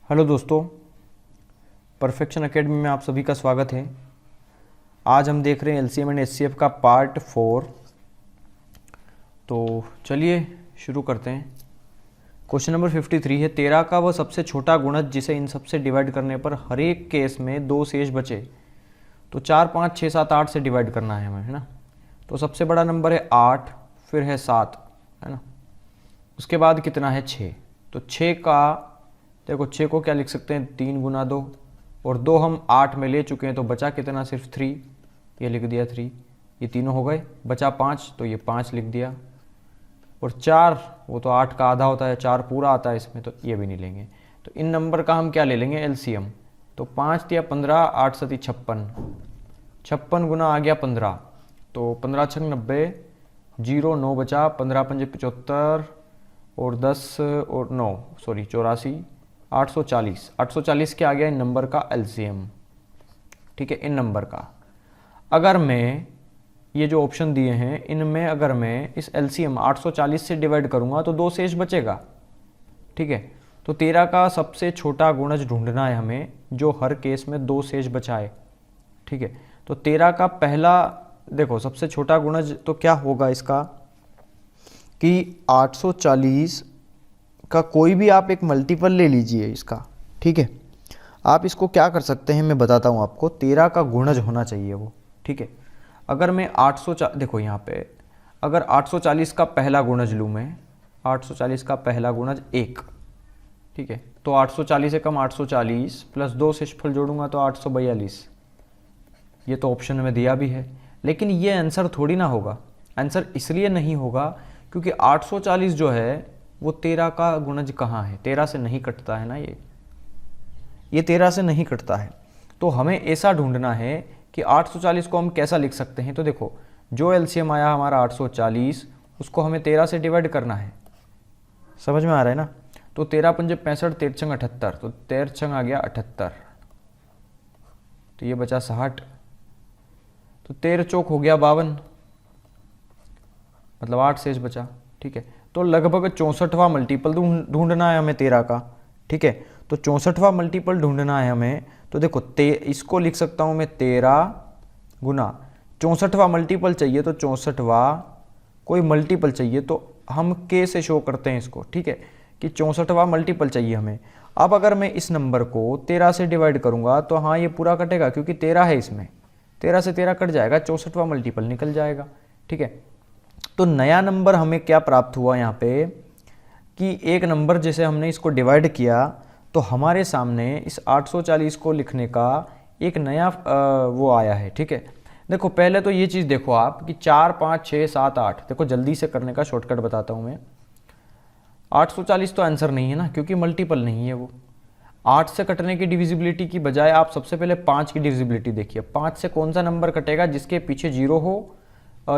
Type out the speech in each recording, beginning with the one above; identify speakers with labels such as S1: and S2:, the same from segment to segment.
S1: Hello दोस्तों, perfection academy में आप सभी का स्वागत है। आज हम देख रहे हैं एलसीएम एंड एचसीएफ का पार्ट 4। तो चलिए शुरू करते हैं। क्वेश्चन नंबर 53 है, 13 का वह सबसे छोटा गुणज जिसे इन सबसे डिवाइड करने पर हर एक केस में 2 शेष बचे। तो 4, 5, 6, 7, 8 से डिवाइड करना है हमें, है ना। तो सबसे बड़ा नंबर है 8, फिर है 7, है ना। उसके बाद कितना है 6। तो 6 का देखो 6 को क्या लिख सकते हैं, 3 गुना 2, और 2 हम 8 में ले चुके हैं तो बचा कितना, सिर्फ 3, ये लिख दिया 3। ये तीनों हो गए, बचा 5 तो ये 5 लिख दिया। और 4 वो तो 8 का आधा होता है, 4 पूरा आता है इसमें, तो ये भी नहीं लेंगे। तो इन नंबर का हम क्या ले लेंगे, एलसीएम। तो 5 दिया 15, 8 सती 56, 56 गुना आ गया 15, तो 15 छंग 90, 0 9 बचा, 15 पंजे 75 और 10 और 9 सॉरी 84, 840। 840 क्या आ गया इन नंबर का एलसीएम। ठीक है, इन नंबर का अगर मैं ये जो ऑप्शन दिए हैं इनमें अगर मैं इस एलसीएम 840 से डिवाइड करूंगा तो 2 शेष बचेगा। ठीक है, तो 13 का सबसे छोटा गुणज ढूंढना है हमें जो हर केस में 2 शेष बचाए। ठीक है, तो 13 का पहला देखो सबसे छोटा गुणज तो क्या होगा इसका कि 840 का कोई भी आप एक मल्टीपल ले लीजिए इसका। ठीक है, आप इसको क्या कर सकते हैं मैं बताता हूँ आपको। 13 का गुणज होना चाहिए वो। ठीक है, अगर मैं 840 देखो यहाँ पे अगर 840 का पहला गुणज लूँ मैं, 840 का पहला गुणज 1। ठीक है, तो 840 से कम 840 प्लस 2 शेषफल जोड़ूंगा तो 842। ये तो ऑप्शन में दिया भी है, लेकिन ये आंसर थोड़ी ना होगा। आंसर इसलिए नहीं होगा क्योंकि 840 जो है वो 13 का गुणज कहाँ है, 13 से नहीं कटता है ना। ये 13 से नहीं कटता है। तो हमें ऐसा ढूंढना है कि 840 को हम कैसा लिख सकते हैं। तो देखो जो एलसीएम आया हमारा 840, उसको हमें 13 से डिवाइड करना है। समझ में आ रहा है ना। तो 13 पंजे 65, 13 छंग 78, तो 13 छंग आ गया 78, तो ये बचा 60, तो 13 चौक हो गया 52, मतलब 8 शेष बचा। ठीक है, तो लगभग 64वां मल्टीपल ढूंढना है हमें 13 का। ठीक है, तो 64वां मल्टीपल ढूंढना है हमें। तो देखो इसको लिख सकता हूं मैं 13 गुना 64वां मल्टीपल चाहिए, तो 64वां कोई मल्टीपल चाहिए तो हम के से शो करते हैं इसको। ठीक है, कि 64वां मल्टीपल चाहिए हमें। अब अगर मैं इस नंबर को 13 से डिवाइड करूंगा तो हाँ ये पूरा कटेगा क्योंकि 13 है इसमें, 13 से 13 कट जाएगा, 64वां मल्टीपल निकल जाएगा। ठीक है, तो नया नंबर हमें क्या प्राप्त हुआ यहाँ पे कि एक नंबर जैसे हमने इसको डिवाइड किया तो हमारे सामने इस 840 को लिखने का एक नया वो आया है। ठीक है, देखो पहले तो ये चीज़ देखो आप कि 4, 5, 6, 7, 8, देखो जल्दी से करने का शॉर्टकट बताता हूँ मैं। 840 तो आंसर नहीं है ना क्योंकि मल्टीपल नहीं है वो। 8 से कटने की डिविजिबिलिटी की बजाय आप सबसे पहले 5 की डिविजिबिलिटी देखिए। 5 से कौन सा नंबर कटेगा, जिसके पीछे 0 हो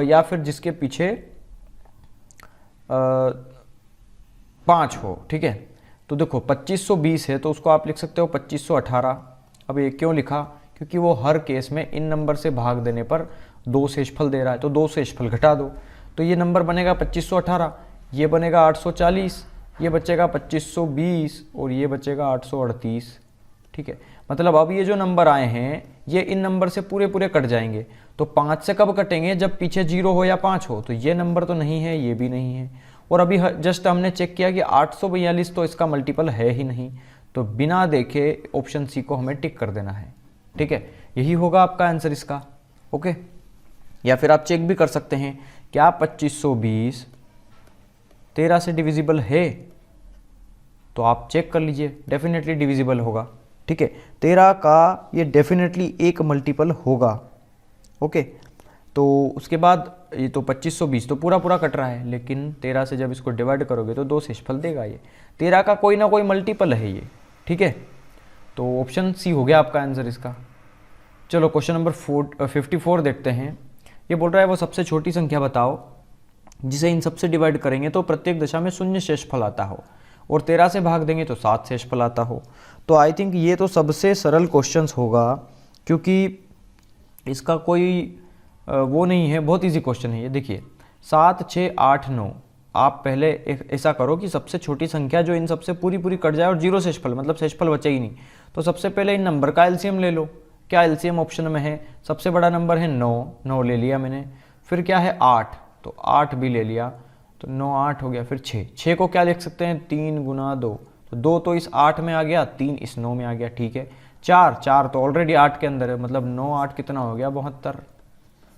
S1: या फिर जिसके पीछे 5 हो। ठीक है, तो देखो 2520 है तो उसको आप लिख सकते हो 2518। अब ये क्यों लिखा, क्योंकि वो हर केस में इन नंबर से भाग देने पर 2 शेषफल दे रहा है, तो 2 शेषफल घटा दो तो ये नंबर बनेगा 2518, ये बनेगा 840, ये बचेगा 2520 और ये बचेगा 838। ठीक है, मतलब अब ये जो नंबर आए हैं ये इन नंबर से पूरे पूरे कट जाएंगे। तो 5 से कब कटेंगे, जब पीछे 0 हो या 5 हो। तो ये नंबर तो नहीं है, ये भी नहीं है, और अभी जस्ट हमने चेक किया कि 842 तो इसका मल्टीपल है ही नहीं। तो बिना देखे ऑप्शन सी को हमें टिक कर देना है। ठीक है, यही होगा आपका आंसर इसका। ओके, या फिर आप चेक भी कर सकते हैं क्या 2520 13 से डिविजिबल है, तो आप चेक कर लीजिए, डेफिनेटली डिविजिबल होगा। ठीक है, 13 का ये डेफिनेटली एक मल्टीपल होगा। ओके, तो उसके बाद ये तो 2520 तो पूरा पूरा कट रहा है, लेकिन 13 से जब इसको डिवाइड करोगे तो 2 शेषफल देगा ये। 13 का कोई ना कोई मल्टीपल है ये। ठीक है, तो ऑप्शन सी हो गया आपका आंसर इसका। चलो क्वेश्चन नंबर 54 देखते हैं। ये बोल रहा है वो सबसे छोटी संख्या बताओ जिसे इन सबसे डिवाइड करेंगे तो प्रत्येक दशा में 0 शेषफल आता हो और 13 से भाग देंगे तो 7 शेषफल आता हो। तो आई थिंक ये तो सबसे सरल क्वेश्चंस होगा क्योंकि इसका कोई वो नहीं है, बहुत इजी क्वेश्चन है ये। देखिए 7, 6, 8, 9 आप पहले ऐसा करो कि सबसे छोटी संख्या जो इन सबसे पूरी पूरी कट जाए और जीरो शेषफल, मतलब शेषफल बचे ही नहीं, तो सबसे पहले इन नंबर का एलसीएम ले लो। क्या एलसीएम ऑप्शन में है? सबसे बड़ा नंबर है 9, 9 ले लिया मैंने। फिर क्या है 8, तो 8 भी ले लिया, तो 9 8 हो गया। फिर 6 को क्या लिख सकते हैं? 3 गुना 2, तो 2 तो इस 8 में आ गया, 3 इस 9 में आ गया, ठीक है। 4 तो ऑलरेडी 8 के अंदर है, मतलब 9 8 कितना हो गया? 72।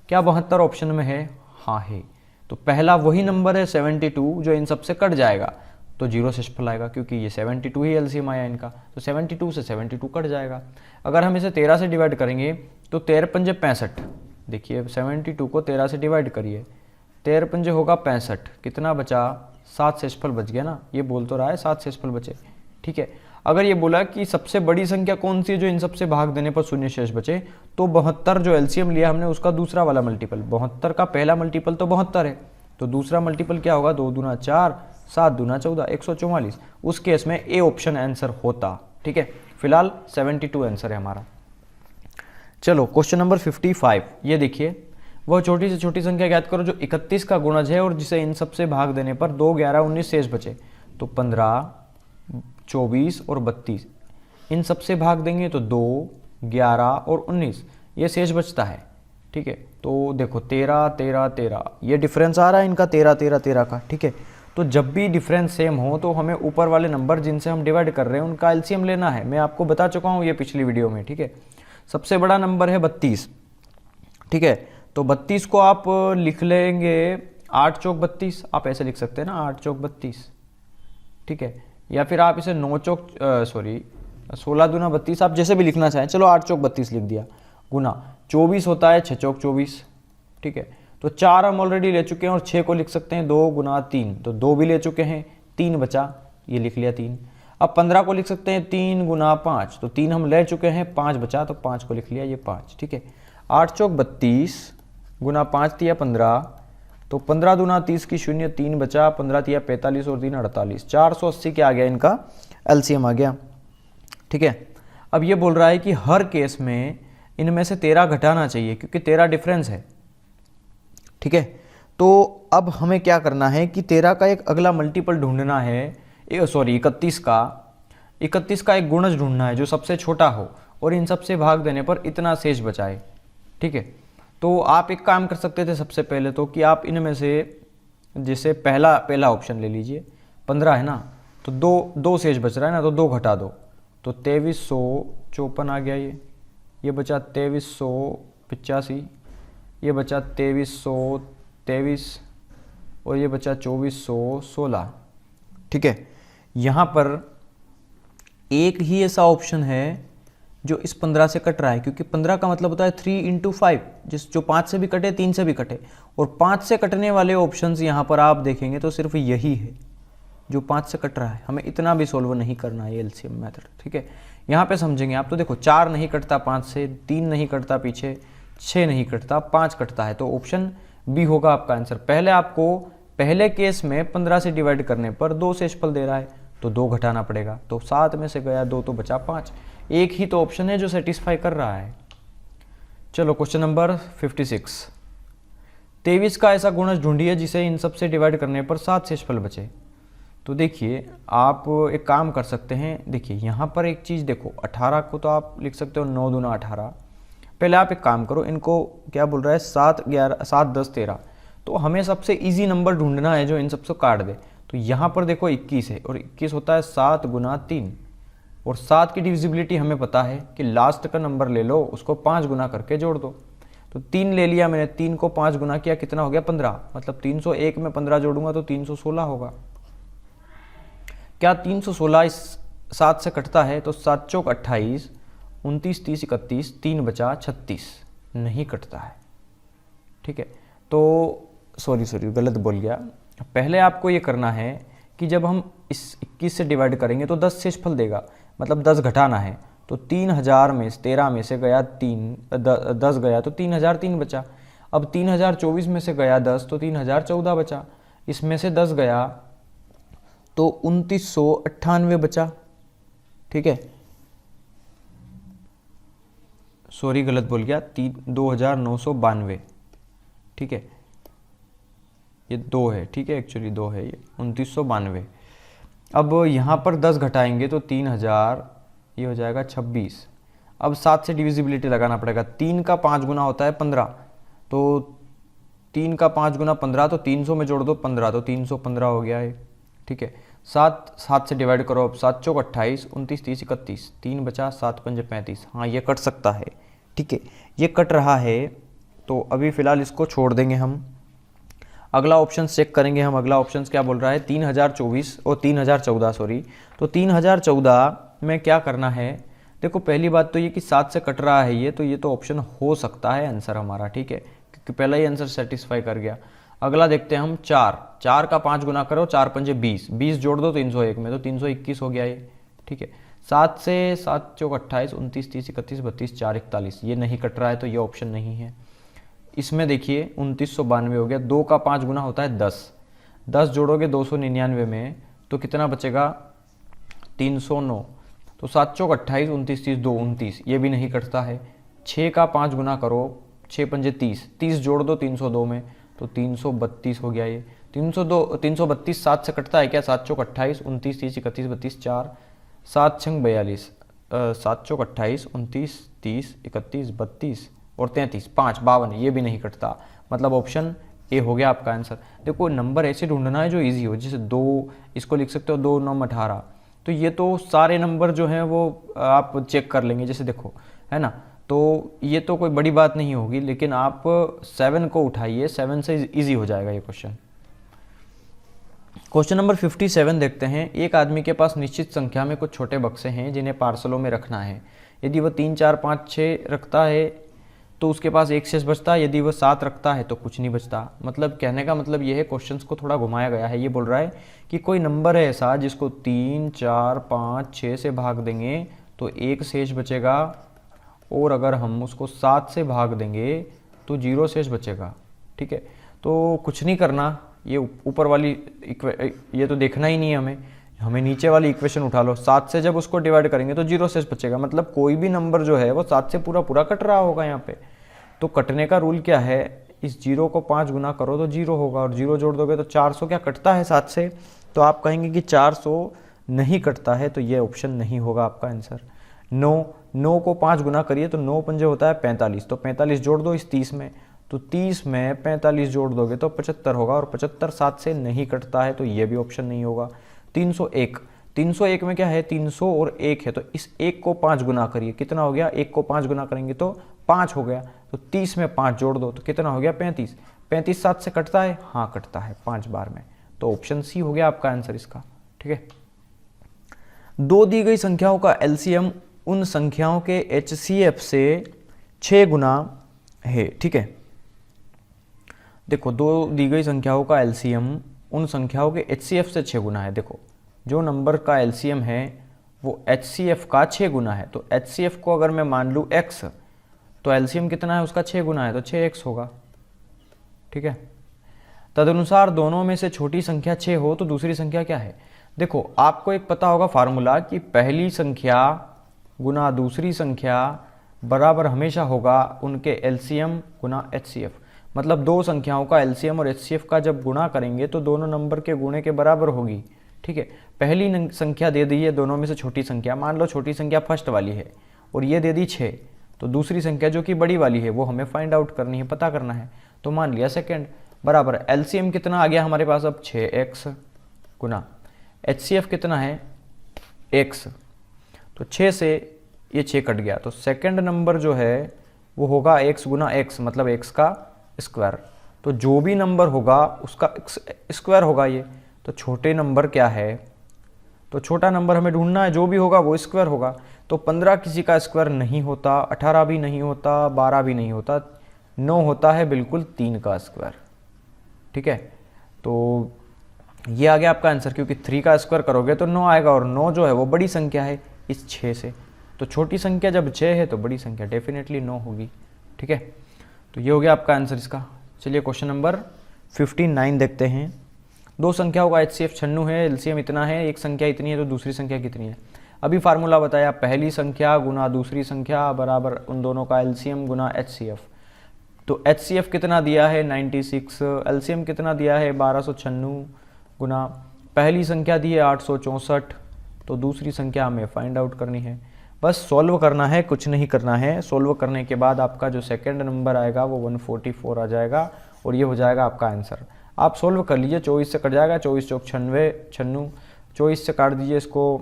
S1: क्या 72 ऑप्शन में है? हाँ है। तो पहला वही नंबर है 72 जो इन सबसे कट जाएगा, तो जीरो शेषफल आएगा, क्योंकि ये 72 ही एलसीएम आया इनका, तो 72 से 72 कट जाएगा। अगर हम इसे 13 से डिवाइड करेंगे तो 13 पंजे 65। देखिए 72 को 13 से डिवाइड करिए, 13 पंजे होगा 65, कितना बचा? 7 शेषफल बच गया ना। ये बोल तो रहा है 7 शेषफल बचे, ठीक है। अगर ये बोला कि सबसे बड़ी संख्या कौन सी है जो इन सबसे भाग देने पर शून्य शेष बचे, तो 72 जो एलसीएम लिया हमने उसका दूसरा वाला मल्टीपल, 72 का पहला मल्टीपल तो 72 है, तो दूसरा मल्टीपल क्या होगा? 2 दूना 4, 7 दूना 14, 144। उस केस में ए ऑप्शन आंसर होता, ठीक है। फिलहाल 72 आंसर है हमारा। चलो क्वेश्चन नंबर 55, ये देखिए, वह छोटी से छोटी संख्या ज्ञात करो जो 31 का गुणज है और जिसे इन सबसे भाग देने पर 2, 11, 19 शेष बचे। तो 15, 24 और 32 इन सबसे भाग देंगे तो 2, 11 और 19 ये शेष बचता है, ठीक है। तो देखो 13, 13, 13 ये डिफरेंस आ रहा है इनका 13, 13, 13 का, ठीक है। तो जब भी डिफरेंस सेम हो तो हमें ऊपर वाले नंबर जिनसे हम डिवाइड कर रहे हैं उनका एलसीएम लेना है। मैं आपको बता चुका हूँ ये पिछली वीडियो में, ठीक है। सबसे बड़ा नंबर है 32, ठीक है। तो 32 को आप लिख लेंगे 8 चौक 32, आप ऐसे लिख सकते हैं ना, 8 चौक 32, ठीक है। या फिर आप इसे 16 दूना 32, आप जैसे भी लिखना चाहें, चलो 8 चौक 32 लिख दिया, गुना 24 होता है 6 चौक 24, ठीक है। तो 4 हम ऑलरेडी ले चुके हैं और 6 को लिख सकते हैं 2 गुना 3, तो 2 भी ले चुके हैं, 3 बचा, ये लिख लिया 3। अब 15 को लिख सकते हैं 3 गुना 5, तो 3 हम ले चुके हैं, 5 बचा, तो 5 को लिख लिया, ये 5, ठीक है। 8 चौक 32 गुना 5 दिया 15, तो 15 दूना 30 की 0, 3 बचा, 15 दिया 45 और 3 48, 480 के आ गया इनका एलसीएम आ गया, ठीक है। अब ये बोल रहा है कि हर केस में इनमें से 13 घटाना चाहिए क्योंकि 13 डिफरेंस है, ठीक है। तो अब हमें क्या करना है कि 13 का एक अगला मल्टीपल ढूंढना है, 31 का एक गुणज ढूंढना है जो सबसे छोटा हो और इन सबसे भाग देने पर इतना शेष बचाए, ठीक है। तो आप एक काम कर सकते थे सबसे पहले तो कि आप इनमें से जैसे पहला ऑप्शन ले लीजिए, 15 है ना, तो दो शेष बच रहा है ना, तो 2 घटा दो, तो 2354 आ गया, ये बचा 2385, ये बचा 2323 और ये बचा 2416, ठीक है। यहाँ पर एक ही ऐसा ऑप्शन है जो इस 15 से कट रहा है, क्योंकि 15 का मतलब होता है 3 × 5, जो 5 से भी कटे 3 से भी कटे, और 5 से कटने वाले ऑप्शंस यहाँ पर आप देखेंगे तो सिर्फ यही है जो 5 से कट रहा है। हमें इतना भी सोल्व नहीं करना है एलसीएम मेथड, ठीक है। यहाँ पे समझेंगे आप, तो देखो 4 नहीं कटता 5 से, 3 नहीं कटता पीछे, 6 नहीं कटता, 5 कटता है, तो ऑप्शन बी होगा आपका आंसर। पहले आपको पहले केस में 15 से डिवाइड करने पर 2 शेषफल दे रहा है, तो 2 घटाना पड़ेगा, तो 7 में से गया 2 तो बचा 5, एक ही तो ऑप्शन है जो सेटिस्फाई कर रहा है। चलो क्वेश्चन नंबर 56, 23 का ऐसा गुणज ढूंढिए जिसे इन सब से डिवाइड करने पर 7 शेषफल बचे। तो देखिए आप एक काम कर सकते हैं, देखिए यहाँ पर एक चीज़ देखो, 18 को तो आप लिख सकते हो 9 दूना 18। पहले आप एक काम करो, इनको क्या बोल रहा है 7 10 13, तो हमें सबसे इजी नंबर ढूंढना है जो इन सबसे काट दे। तो यहाँ पर देखो 21 है और 21 होता है 7 गुना 3, और 7 की डिविजिबिलिटी हमें पता है कि लास्ट का नंबर ले लो उसको 5 गुना करके जोड़ दो। तो 3 ले लिया मैंने, 3 को 5 गुना किया, कितना हो गया 15, मतलब 301 में 15 जोड़ूंगा तो 316 होगा। क्या 316 इस 7 से कटता है? तो 7 चौक 28, 29 30 31, 3 बचा 36, नहीं कटता है, ठीक है। तो सॉरी गलत बोल गया। पहले आपको ये करना है कि जब हम इस 21 से डिवाइड करेंगे तो 10 शेषफल देगा, मतलब 10 घटाना है, तो 3000 में 13 में से गया 10 गया तो 3003 बचा। अब 3024 में से गया 10 तो 3014 बचा, इसमें से 10 गया तो 2998 बचा, ठीक है। सॉरी गलत बोल गया, 2992, ठीक है। ये 2 है, ठीक है, एक्चुअली 2 है ये 2992। अब यहाँ पर 10 घटाएंगे तो 3000, ये हो जाएगा 26। अब 7 से डिविजिबिलिटी लगाना पड़ेगा। 3 का 5 गुना होता है 15, तो 3 का 5 गुना 15, तो 300 में जोड़ दो 15, तो 315 हो गया है, ठीक है। 7 से डिवाइड करो, अब 7 चौक 28, 29 30 31, 3 बचा, 7 पंजे 35। हाँ, ये कट सकता है, ठीक है, ये कट रहा है। तो अभी फ़िलहाल इसको छोड़ देंगे हम। अगला ऑप्शन चेक करेंगे हम। अगला ऑप्शन क्या बोल रहा है, 3024 और 3014 सॉरी। तो 3014 में क्या करना है, देखो पहली बात तो ये कि 7 से कट रहा है ये, तो ये तो ऑप्शन हो सकता है आंसर हमारा, ठीक है, क्योंकि पहला ही आंसर सेटिस्फाई कर गया। अगला देखते हैं हम 4 का 5 गुना करो, 4 पंजे 20, 20 जोड़ दो 301 में, तो 321 हो गया ये, ठीक है। 7 से 7 चौक 28, 29 30 31 32 4 41, ये नहीं कट रहा है तो ये ऑप्शन नहीं है। इसमें देखिए 2992 हो गया। 2 का 5 गुना होता है 10, 10 जोड़ोगे 299 में, तो कितना बचेगा 309। तो 7 चौक 28, 29 30 2 29, ये भी नहीं कटता है। 6 का 5 गुना करो, 6 पंजे 30, 30 जोड़ दो 302 में, तो 332 हो गया ये। 332 7 से कटता है क्या, 7 चौक 28, 29 30 31 32 4, 7 छंग 42, 7 चौक 28, 29 30 31 32 और 33, 5 52, ये भी नहीं कटता। मतलब ऑप्शन ए हो गया आपका आंसर। देखो नंबर ऐसे ढूंढना है जो इजी हो, जैसे 2, इसको लिख सकते हो 2 9 18, तो ये तो सारे नंबर जो हैं वो आप चेक कर लेंगे, जैसे देखो है ना, तो ये तो कोई बड़ी बात नहीं होगी। लेकिन आप 7 को उठाइए, 7 से इजी हो जाएगा ये क्वेश्चन। क्वेश्चन नंबर 57 देखते हैं। एक आदमी के पास निश्चित संख्या में कुछ छोटे बक्से हैं जिन्हें पार्सलों में रखना है। यदि वह 3 4 5 6 रखता है तो उसके पास एक शेष बचता है, यदि वह 7 रखता है तो कुछ नहीं बचता। मतलब कहने का मतलब यह है, क्वेश्चन को थोड़ा घुमाया गया है। ये बोल रहा है कि कोई नंबर है ऐसा जिसको 3 4 5 6 से भाग देंगे तो एक शेष बचेगा, और अगर हम उसको 7 से भाग देंगे तो 0 शेष बचेगा, ठीक है। तो कुछ नहीं करना, ये ऊपर वाली ये तो देखना ही नहीं है हमें नीचे वाली इक्वेशन उठा लो। 7 से जब उसको डिवाइड करेंगे तो 0 शेष बचेगा, मतलब कोई भी नंबर जो है वो 7 से पूरा पूरा कट रहा होगा यहाँ पे। तो कटने का रूल क्या है, इस 0 को 5 गुना करो तो 0 होगा, और 0 जोड़ दोगे तो 400 क्या कटता है 7 से। तो आप कहेंगे कि 400 नहीं कटता है, तो ये ऑप्शन नहीं होगा आपका आंसर। 9 को 5 गुना करिए तो 9 पंजे होता है 45, तो 45 जोड़ दो इस 30 में, तो 30 में 45 जोड़ दोगे तो 75 होगा, और 75 7 से नहीं कटता है, तो ये भी ऑप्शन नहीं होगा। 301 में क्या है, 300 और 1 है, तो इस 1 को 5 गुना करिए, कितना हो गया, 1 को 5 गुना करेंगे तो 5 हो गया, तो 30 में 5 जोड़ दो तो कितना हो गया 35। 35 7 से कटता है, हाँ कटता है 5 बार में, तो ऑप्शन सी हो गया आपका आंसर इसका, ठीक है। दो दी गई संख्याओं का एलसीएम उन संख्याओं के एचसीएफ से 6 गुना है, ठीक है। देखो दो दी गई संख्याओं का एलसीएम उन संख्याओं के एचसीएफ से 6 गुना है। देखो जो नंबर का एलसीएम है वो एचसीएफ का 6 गुना है, तो एचसीएफ को अगर मैं मान लूँ x, तो एलसीएम कितना है उसका 6 गुना है, तो 6x होगा, ठीक है। तदनुसार दोनों में से छोटी संख्या 6 हो तो दूसरी संख्या क्या है। देखो आपको एक पता होगा फार्मूला कि पहली संख्या गुना दूसरी संख्या बराबर हमेशा होगा उनके एलसीएम गुना एचसीएफ। मतलब दो संख्याओं का एलसीएम और एचसीएफ का जब गुणा करेंगे तो दोनों नंबर के गुणे के बराबर होगी, ठीक है। पहली संख्या दे दी है दोनों में से छोटी संख्या, मान लो छोटी संख्या फर्स्ट वाली है और ये दे दी 6, तो दूसरी संख्या जो कि बड़ी वाली है वो हमें फाइंड आउट करनी है, पता करना है। तो मान लिया सेकेंड बराबर एलसीएम कितना आ गया हमारे पास अब 6x गुना एचसीएफ कितना है x, तो 6 से ये 6 कट गया, तो सेकेंड नंबर जो है वो होगा x गुना x, मतलब x का स्क्वायर। तो जो भी नंबर होगा उसका स्क्वायर होगा ये। तो छोटे नंबर क्या है, तो छोटा नंबर हमें ढूंढना है, जो भी होगा वो स्क्वायर होगा। तो 15 किसी का स्क्वायर नहीं होता, 18 भी नहीं होता, 12 भी नहीं होता, 9 होता है बिल्कुल 3 का स्क्वायर, ठीक है। तो ये आ गया आपका आंसर, क्योंकि 3 का स्क्वायर करोगे तो 9 आएगा, और 9 जो है वो बड़ी संख्या है इस 6 से। तो छोटी संख्या जब 6 है तो बड़ी संख्या डेफिनेटली 9 होगी, ठीक है। तो ये हो गया आपका आंसर इसका। चलिए क्वेश्चन नंबर 59 देखते हैं। दो संख्याओं का एचसीएफ 96 है, एलसीएम इतना है, एक संख्या इतनी है तो दूसरी संख्या कितनी है। अभी फार्मूला बताया, पहली संख्या गुना दूसरी संख्या बराबर उन दोनों का एलसीएम गुना एचसीएफ। तो HCF कितना दिया है 96, LCM कितना दिया है 1296 गुना पहली संख्या दी है 864, तो दूसरी संख्या हमें फाइंड आउट करनी है। बस सॉल्व करना है, कुछ नहीं करना है। सॉल्व करने के बाद आपका जो सेकंड नंबर आएगा वो 144 आ जाएगा और ये हो जाएगा आपका आंसर। आप सॉल्व कर लीजिए, 24 से कट जाएगा, 24 चौक 96, 24 से काट दीजिए इसको,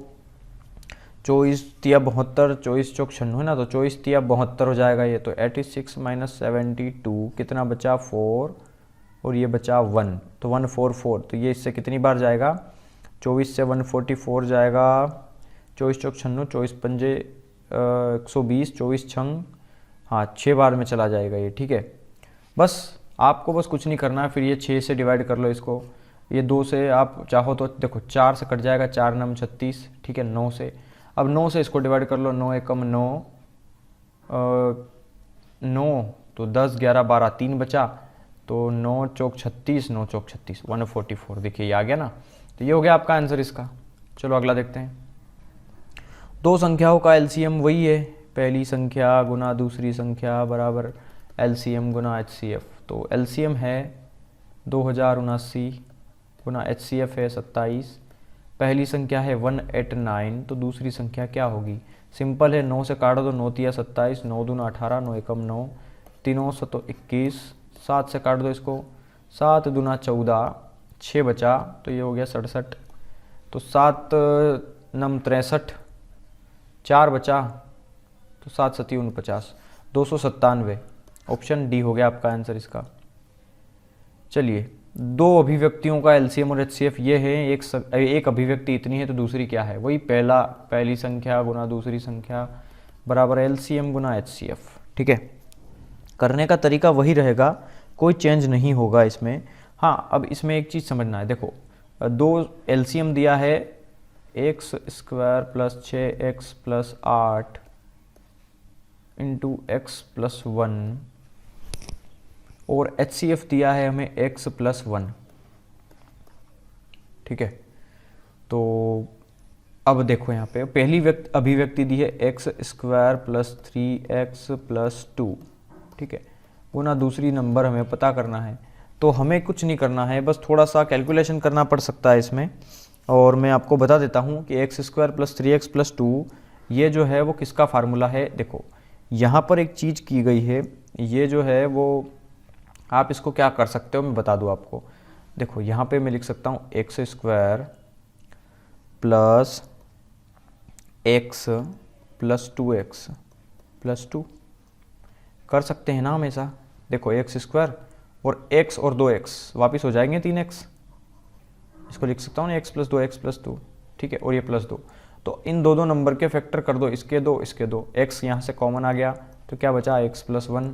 S1: 24 तिया 72, 24 चौक 96 है ना, तो 24 तिया 72 हो जाएगा ये। तो 86 माइनस 72 कितना बचा 4 और ये बचा 1, तो 144। तो ये इससे कितनी बार जाएगा, 24 से 144 जाएगा, 24 चौक 96, 24 पंजे 120, 24 छंग, हाँ 6 बार में चला जाएगा ये। ठीक है, बस आपको बस कुछ नहीं करना है। फिर ये 6 से डिवाइड कर लो इसको, ये 2 से आप चाहो तो देखो 4 से कट जाएगा, 4 9 36, ठीक है। 9 से, अब 9 से इसको डिवाइड कर लो, 9 एकम 9, 9 तो 10 11 12 3 बचा, तो 9 चौक 36, 9 चौक 36, 144। देखिए ये आ गया ना, तो ये हो गया आपका आंसर इसका। चलो अगला देखते हैं। दो संख्याओं का LCM वही है, पहली संख्या गुना दूसरी संख्या बराबर LCM गुना HCF। तो LCM है 2079 गुना HCF है 27। पहली संख्या है 189, तो दूसरी संख्या क्या होगी, सिंपल है, 9 से काटो तो 9 तिया 27, 9 दूना 18, 9 एकम 9, तीनों सतो 21, 7 से काट दो इसको, 7 दूना 14, 6 बचा, तो ये हो गया 67, तो 7 नम 63, 4 बचा, तो 7 सती 49, 297। ऑप्शन डी हो गया आपका आंसर इसका। चलिए, दो अभिव्यक्तियों का LCM और HCF ये है, एक अभिव्यक्ति इतनी है तो दूसरी क्या है, वही पहली संख्या गुना दूसरी संख्या बराबर LCM गुना HCF। ठीक है, करने का तरीका वही रहेगा, कोई चेंज नहीं होगा इसमें। हाँ, अब इसमें एक चीज़ समझना है, देखो दो LCM दिया है x square plus 6x plus 8 into x plus 1 और HCF दिया है हमें x प्लस 1। ठीक है, तो अब देखो यहाँ पे पहली अभिव्यक्ति दी है x square plus 3x plus 2, ठीक है, गुना दूसरी नंबर हमें पता करना है। तो हमें कुछ नहीं करना है, बस थोड़ा सा कैलकुलेशन करना पड़ सकता है इसमें, और मैं आपको बता देता हूँ कि x square plus 3x plus 2 ये जो है वो किसका फार्मूला है। देखो यहाँ पर एक चीज़ की गई है, ये जो है वो आप इसको क्या कर सकते हो मैं बता दूँ आपको। देखो यहाँ पे मैं लिख सकता हूँ x square plus x plus 2x plus 2 कर सकते हैं ना हमेशा। देखो एक्स स्क्वायर और x और 2x वापस हो जाएंगे 3x, इसको लिख सकता हूँ ना x प्लस 2x प्लस 2, ठीक है, और ये प्लस 2। तो इन दो नंबर के फैक्टर कर दो, इसके दो इसके दो, x यहाँ से कॉमन आ गया तो क्या बचा x प्लस 1,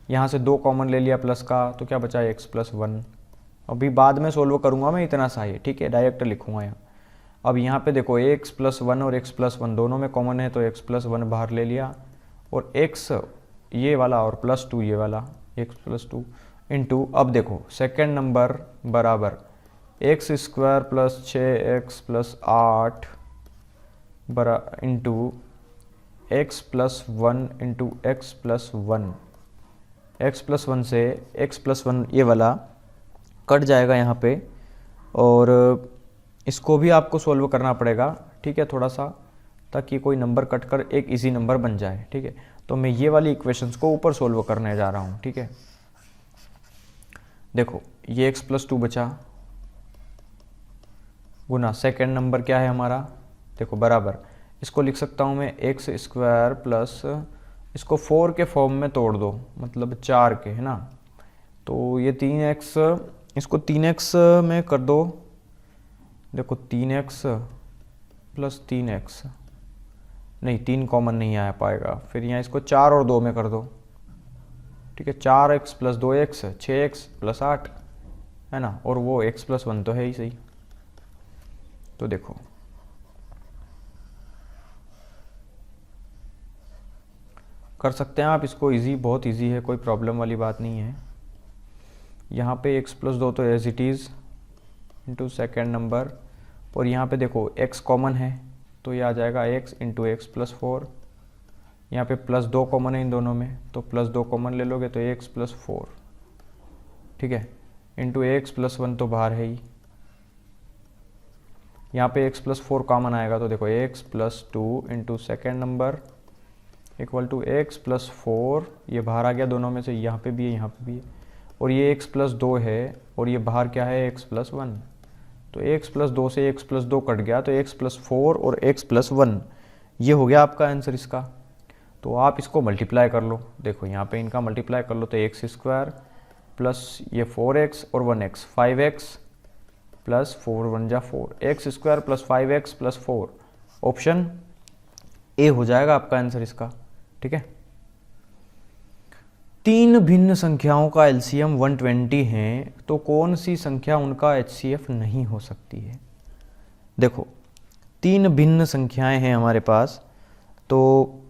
S1: यहाँ से 2 कॉमन ले लिया प्लस का तो क्या बचा x प्लस 1। अभी बाद में सोल्व करूँगा मैं, इतना सा ही, ठीक है, डायरेक्ट लिखूँगा यहाँ। अब यहाँ पे देखो x प्लस 1 और x प्लस 1 दोनों में कॉमन है, तो x प्लस 1 बाहर ले लिया और x ये वाला और प्लस 2 ये वाला, x प्लस 2 इंटू, अब देखो सेकेंड नंबर बराबर x square plus 6x plus 8 बरा into x plus 1 into x plus 1। X plus 1 से एक्स प्लस 1 ये वाला कट जाएगा यहाँ पे, और इसको भी आपको सोल्व करना पड़ेगा, ठीक है, थोड़ा सा, ताकि कोई नंबर कट कर एक इजी नंबर बन जाए। ठीक है, तो मैं ये वाली इक्वेशंस को ऊपर सोल्व करने जा रहा हूँ। ठीक है, देखो ये x प्लस 2 बचा गुना सेकेंड नंबर क्या है हमारा, देखो बराबर, इसको लिख सकता हूँ मैं एक्स स्क्वायर प्लस, इसको 4 के फॉर्म में तोड़ दो, मतलब 4 के, है ना, तो ये 3x, इसको 3x में कर दो, देखो 3x प्लस 3x, नहीं 3 कॉमन नहीं आ पाएगा, फिर यहाँ इसको 4 और 2 में कर दो, ठीक है, 4x plus 2x 6x plus 8, है ना, और वो x प्लस 1 तो है ही सही। तो देखो कर सकते हैं आप इसको, इजी, बहुत इजी है, कोई प्रॉब्लम वाली बात नहीं है। यहाँ पे x प्लस 2 तो as it is into second number, और यहाँ पे देखो x कॉमन है तो ये आ जाएगा x इंटू एक्स प्लस 4, यहाँ पे +2 कॉमन है इन दोनों में, तो +2 कॉमन ले लोगे तो x + 4, ठीक है, इंटू x + 1 तो बाहर है ही। यहाँ पे x + 4 कॉमन आएगा तो देखो x + 2 into second number equal to x + 4, ये बाहर आ गया दोनों में से, यहाँ पे भी है यहाँ पे भी है, और ये x + 2 है और ये बाहर क्या है x + 1, तो x + 2 से x + 2 कट गया तो x + 4 और x + 1, ये हो गया आपका आंसर इसका। तो आप इसको मल्टीप्लाई कर लो, देखो यहाँ पे इनका मल्टीप्लाई कर लो तो x² प्लस ये 4x और 1x, 5x प्लस 4 1 जा 4, x² + 5x + 4, ऑप्शन ए हो जाएगा आपका आंसर इसका, ठीक है। तीन भिन्न संख्याओं का एलसीएम 120 है तो कौन सी संख्या उनका एचसीएफ नहीं हो सकती है। देखो तीन भिन्न संख्याएं हैं हमारे पास, तो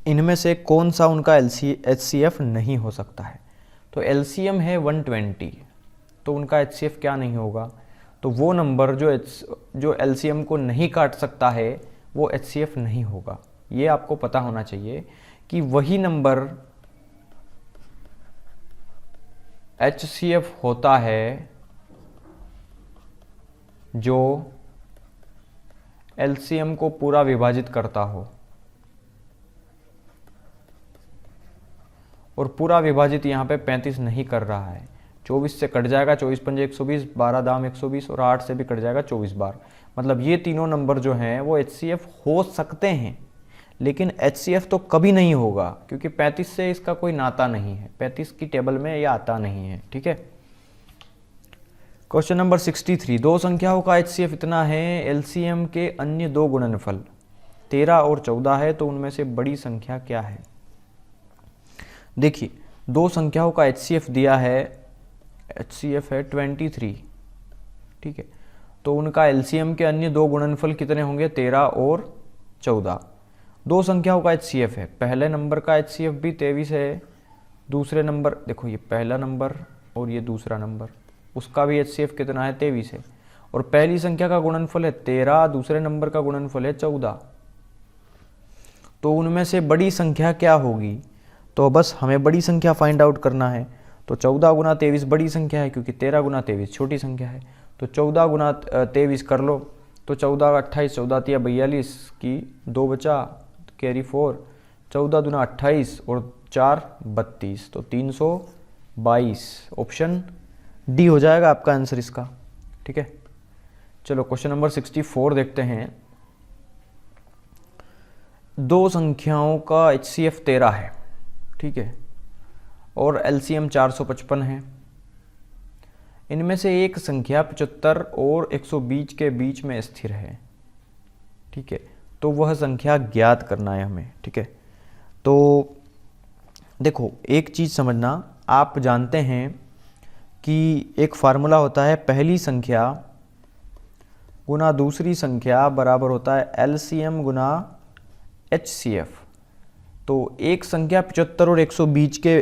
S1: इनमें से कौन सा उनका एचसीएफ नहीं हो सकता है। तो एलसीएम है 120, तो उनका एचसीएफ क्या नहीं होगा, तो वो नंबर जो एलसीएम को नहीं काट सकता है वो एचसीएफ नहीं होगा। ये आपको पता होना चाहिए कि वही नंबर एचसीएफ होता है जो एलसीएम को पूरा विभाजित करता हो, और पूरा विभाजित यहाँ पे 35 नहीं कर रहा है, 24 से कट जाएगा, 24 पंजे 120, 12 दाम 120 और 8 से भी कट जाएगा 24 बार। मतलब ये तीनों नंबर जो हैं वो एचसीएफ हो सकते हैं, लेकिन एचसीएफ तो कभी नहीं होगा क्योंकि 35 से इसका कोई नाता नहीं है, 35 की टेबल में ये आता नहीं है, ठीक है। क्वेश्चन नंबर 63, दो संख्याओं का एचसीएफ इतना है, एलसीएम के अन्य दो गुणनफल 13 और 14 है, तो उनमें से बड़ी संख्या क्या है। देखिए दो संख्याओं का एचसीएफ दिया है, एचसीएफ है 23, ठीक है, तो उनका एलसीएम के अन्य दो गुणनफल कितने होंगे, 13 और 14। दो संख्याओं का एचसीएफ है, पहले नंबर का एचसीएफ भी 23 है, दूसरे नंबर देखो ये पहला नंबर और ये दूसरा नंबर, उसका भी एचसीएफ कितना है 23 है, और पहली संख्या का गुणनफल है 13, दूसरे नंबर का गुणनफल है 14। तो उनमें से बड़ी संख्या क्या होगी, तो बस हमें बड़ी संख्या फाइंड आउट करना है। तो 14 गुना 23 बड़ी संख्या है क्योंकि 13 गुना 23 छोटी संख्या है, तो 14 गुना 23 कर लो, तो 14 28, 14 तिया 42 की 2 बचा कैरी 4, 14 दूना 28 और 4 32, तो 322, ऑप्शन डी हो जाएगा आपका आंसर इसका, ठीक है। चलो क्वेश्चन नंबर 64 देखते हैं। दो संख्याओं का एचसीएफ 13 है, ठीक है, और एलसीएम 455 है। इनमें से एक संख्या 75 और 120 के बीच में स्थिर है, ठीक है, तो वह संख्या ज्ञात करना है हमें, ठीक है। तो देखो एक चीज़ समझना, आप जानते हैं कि एक फार्मूला होता है पहली संख्या गुना दूसरी संख्या बराबर होता है एलसीएम गुना एचसीएफ। तो एक संख्या 75 और 120 के